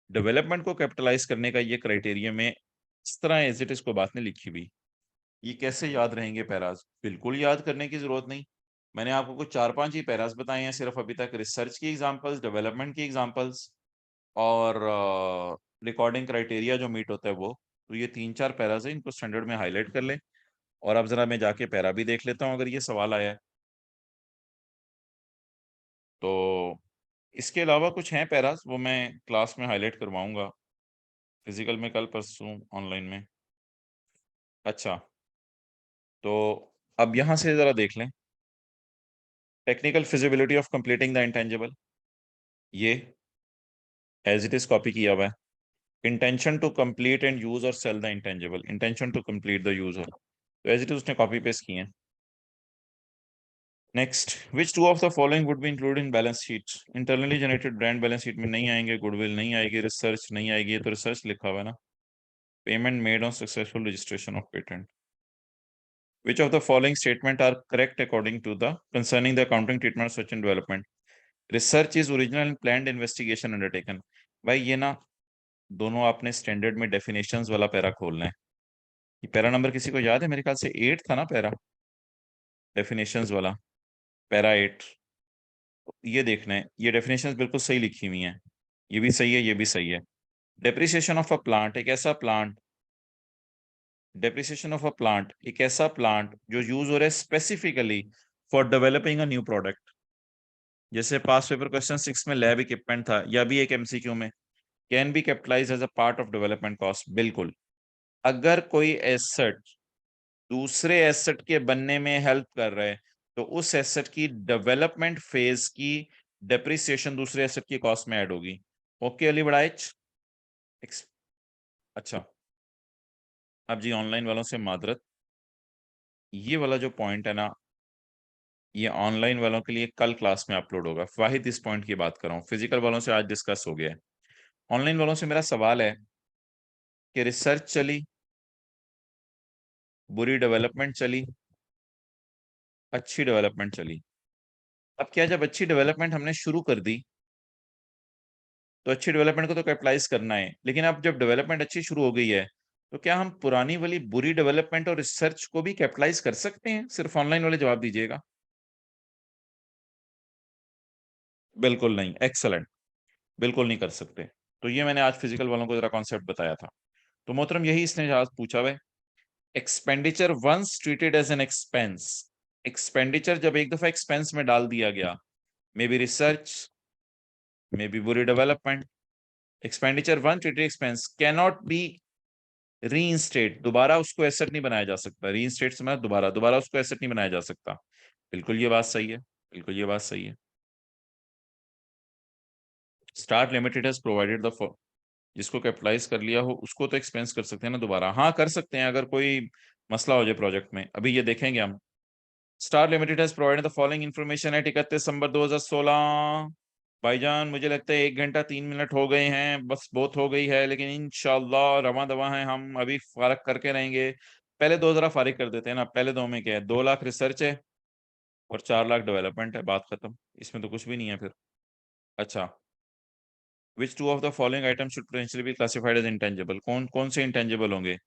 डेवलपमेंट को कैपिटलाइज करने का ये क्राइटेरिया में इस तरह एज इट इज को बात नहीं लिखी हुई। ये कैसे याद रहेंगे पैराज, बिल्कुल याद करने की जरूरत नहीं। मैंने आपको कुछ 4-5 ही पैराज बताए हैं सिर्फ अभी तक, रिसर्च की एग्जांपल्स, डेवलपमेंट की एग्जांपल्स, और रिकॉर्डिंग क्राइटेरिया जो मीट होता है वो। तो ये 3-4 पैराज है, इनको स्टैंडर्ड में हाईलाइट कर लें। और अब जरा मैं जाके पैरा भी देख लेता हूँ अगर ये सवाल आया है तो। इसके अलावा कुछ हैं पैराज, वो मैं क्लास में हाईलाइट करवाऊंगा, फिजिकल में कल परसों, ऑनलाइन में। अच्छा, तो अब यहां से जरा देख लें, technical feasibility of completing the intangible, ये एज इट इज कॉपी किया हुआ है। Intention to complete and use और sell the intangible, intention to complete the use और, तो एज इट इज उसने कॉपी पेस्ट किए हैं। Next, which two of the following would be included in balance sheet. Internally generated brand balance sheet में नहीं आएंगे, goodwill नहीं आएगी, रिसर्च नहीं आएगी, ये तो रिसर्च लिखा हुआ है ना। Payment made on successful registration of patent. Which of the following statement are correct according to the concerning the accounting treatment of research and development? Research is original and planned investigation undertaken. भाई ये ना, दोनों आपने standard में definitions वाला para खोलना है। ये पैरा नंबर किसी को याद है? मेरे ख्याल से 8 था ना पैरा, डेफिनेशंस वाला, पैरा 8। ये देखना है, ये डेफिनेशंस बिल्कुल सही लिखी हुई हैं, ये भी सही है, ये भी सही है। डेप्रिसिएशन ऑफ अ प्लांट, एक ऐसा plant, depreciation of a plant एक ऐसा प्लांट जो यूज हो रहा है specifically for developing a new product. जैसे पास पेपर क्वेश्चन 6 में लैब इक्विपमेंट था, या भी एक एमसीक्यू में, can be capitalise as a part of development cost, बिल्कुल। अगर कोई एसेट दूसरे एसेट के बनने में हेल्प कर रहा है, तो उस एसेट की डेवलपमेंट फेज की डेप्रिसिएशन दूसरे एसेट की कॉस्ट में ऐड होगी। ओके अली बड़ाइच। अच्छा, अब जी ऑनलाइन वालों से मादरत, ये वाला जो पॉइंट है ना, ये ऑनलाइन वालों के लिए कल क्लास में अपलोड होगा। वाहिद इस पॉइंट की बात कर रहा हूँ, फिजिकल वालों से आज डिस्कस हो गया है। ऑनलाइन वालों से मेरा सवाल है कि रिसर्च चली, बुरी डेवलपमेंट चली, अच्छी डेवलपमेंट चली। अब क्या, जब अच्छी डेवलपमेंट हमने शुरू कर दी तो अच्छी डेवलपमेंट को तो कैपिटलाइज करना है, लेकिन अब जब डेवलपमेंट अच्छी शुरू हो गई है, तो क्या हम पुरानी वाली बुरी डेवलपमेंट और रिसर्च को भी कैपिटलाइज कर सकते हैं? सिर्फ ऑनलाइन वाले जवाब दीजिएगा। बिल्कुल नहीं, एक्सलेंट, बिल्कुल नहीं कर सकते। तो ये मैंने आज फिजिकल वालों को जरा कॉन्सेप्ट बताया था। तो मोहतरम यही इसने आज पूछा हुआ है, expenditure once treated as an expense, expenditure जब एक दफा एक्सपेंस में डाल दिया गया, maybe research, maybe बुरी development, expenditure once treated expense cannot be reinstate, दोबारा उसको एसेट नहीं बनाया जा सकता। रीइंस्टेट से मतलब दोबारा दोबारा उसको एसेट नहीं बनाया जा सकता। बिल्कुल ये बात सही है, बिल्कुल ये बात सही है। Start limited has provided the, जिसको कैपिटलाइज कर लिया हो उसको तो एक्सपेंस कर सकते हैं ना दोबारा, हाँ कर सकते हैं अगर कोई मसला हो जाए प्रोजेक्ट में। अभी ये देखेंगे हम। Star limited has provided the following information at 31 दिसंबर 2016। भाईजान मुझे लगता है 1 घंटा 3 मिनट हो गए हैं, बस बहुत हो गई है, लेकिन इंशाल्लाह रवां दवा है, हम अभी फारग करके रहेंगे। पहले दो जरा फारिग कर देते हैं ना। पहले दो में क्या है, 2 लाख रिसर्च है और 4 लाख डेवलपमेंट है, बात खत्म, इसमें तो कुछ भी नहीं है फिर। अच्छा, which two of the following item should potentially be classified as intangible, कौन कौन से इंटेंजिबल होंगे?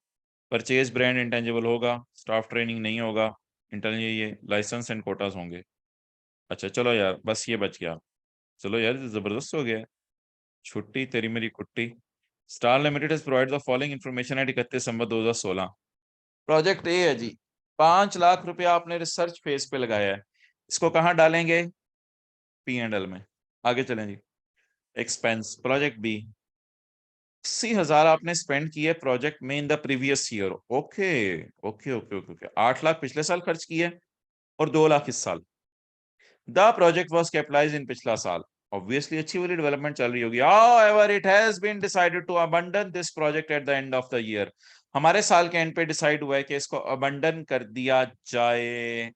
परचेज ब्रांड इंटेंजिबल होगा, स्टाफ ट्रेनिंग नहीं होगा, इंटरनल ये लाइसेंस एंड कोटास होंगे। अच्छा चलो यार, बस ये बच गया। चलो यार, ये तो जबरदस्त हो गया है। छुट्टी तेरी मेरी कुट्टी। Star limited has provided the following information at 31 December 2016। Project A है जी, 5 लाख रुपया आपने रिसर्च फेज पे लगाया है, इसको कहाँ डालेंगे? P&L में। आगे चलें जी। एक्सपेंस प्रोजेक्ट बी, 80,000 आपने स्पेंड किए प्रोजेक्ट में in the previous year. Okay okay okay okay okay, 8 lakh पिछले साल खर्च किए और 2 लाख इस साल। द प्रोजेक्ट वाज कैपिटलाइज्ड इन पिछला साल, ऑब्वियसली अच्छी वाली डेवलपमेंट चल रही होगी। However, it has been decided to abandon this project at the end of the year. हमारे साल के एंड पे डिसाइड हुआ है कि इसको अबंडन कर दिया जाए।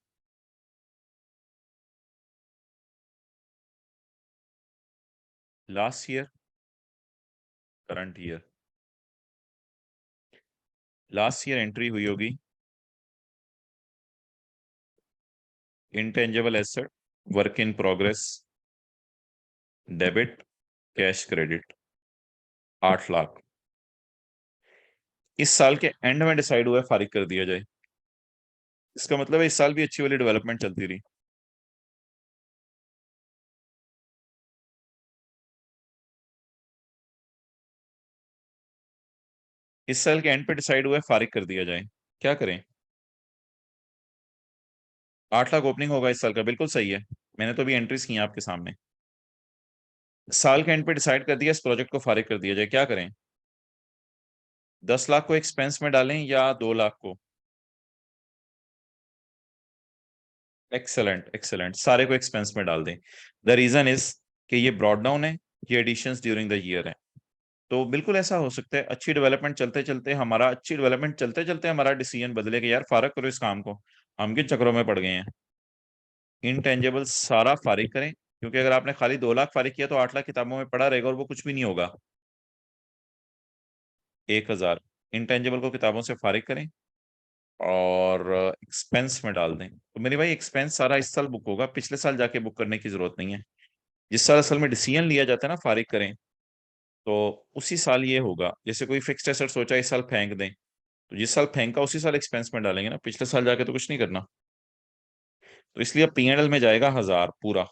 Last year, current year, last year entry हुई होगी intangible asset, work in progress, debit, cash credit, 8 lakh. इस साल के एंड में डिसाइड हुआ है फारिग कर दिया जाए। इसका मतलब है इस साल भी अच्छी वाली डेवलपमेंट चलती रही। इस साल के एंड पे डिसाइड हुआ है फारिग कर दिया जाए, क्या करें? 8 लाख ओपनिंग होगा इस साल का, बिल्कुल सही है, मैंने तो अभी एंट्रीज की हैं आपके सामने। साल के एंड पे डिसाइड कर दिया इस प्रोजेक्ट को फारिग कर दिया जाए, क्या करें? 10 लाख को एक्सपेंस में डालें या 2 लाख को? एक्सेलेंट एक्सेलेंट, सारे को एक्सपेंस में डाल दें। द रीजन इज कि ये ब्रॉड डाउन है, ये एडिशंस ड्यूरिंग द ईयर है, तो बिल्कुल ऐसा हो सकता है अच्छी डेवलपमेंट चलते चलते हमारा डिसीजन बदले कि यार फारिग करो इस काम को, हम किन चक्करों में पड़ गए हैं। इनटेंजेबल सारा फारिग करें, क्योंकि अगर आपने खाली 2 लाख फारिग किया तो 8 लाख किताबों में पड़ा रहेगा और वो कुछ भी नहीं होगा। 1,000 इंटेंजेबल को किताबों से फारिग करें और एक्सपेंस में डाल दें। तो मेरे भाई एक्सपेंस सारा इस साल बुक होगा, पिछले साल जाके बुक करने की जरूरत नहीं है। जिस साल असल में डिसीजन लिया जाता है ना फारिग करें, तो उसी साल ये होगा। जैसे कोई फिक्स्ड एसेट सोचा इस साल फेंक दें, तो जिस साल फेंका उसी साल एक्सपेंस में डालेंगे ना, पिछले साल जाके तो कुछ नहीं करना। तो इसलिए P&L में जाएगा 1,000 पूरा।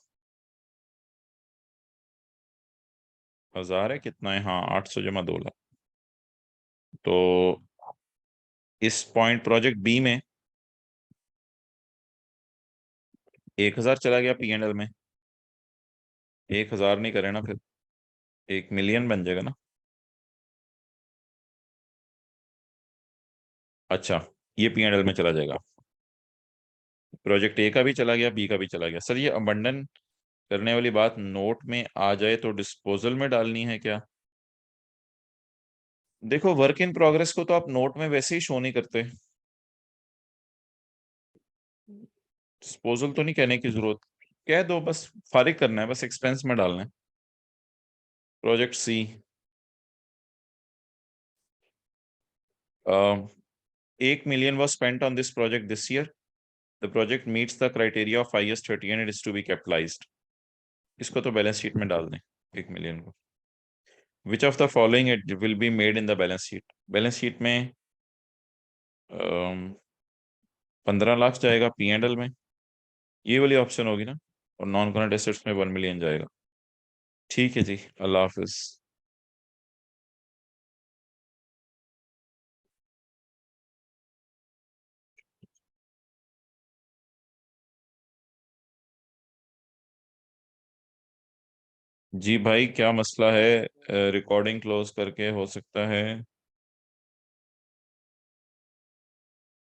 1,000 है, कितना है? हाँ, 800 जमा 2 लाख। तो इस पॉइंट प्रोजेक्ट बी में 1,000 चला गया P&L में। 1,000 नहीं करे ना फिर, 1 मिलियन बन जाएगा ना। अच्छा, ये P&L में चला जाएगा। प्रोजेक्ट ए का भी चला गया, बी का भी चला गया। सर ये अबंडन करने वाली बात नोट में आ जाए तो डिस्पोजल में डालनी है क्या? देखो, वर्क इन प्रोग्रेस को तो आप नोट में वैसे ही शो नहीं करते, डिस्पोजल तो नहीं कहने की जरूरत, कह दो बस, फारिग करना है, बस एक्सपेंस में डालना है। Project C, 1 million was spent on this project this year. The project meets the criteria of IS 30 and it is to be capitalized. इसको तो बैलेंस शीट में डाल दें 1 मिलियन को। विच of the following it will be made in the balance sheet? Balance sheet में 15 लाख जाएगा P&L में, ये वाली ऑप्शन होगी ना, और नॉन करंट एसेट्स में 1 मिलियन जाएगा। ठीक है जी, अल्लाह हाफिज। जी भाई, क्या मसला है? रिकॉर्डिंग क्लोज करके हो सकता है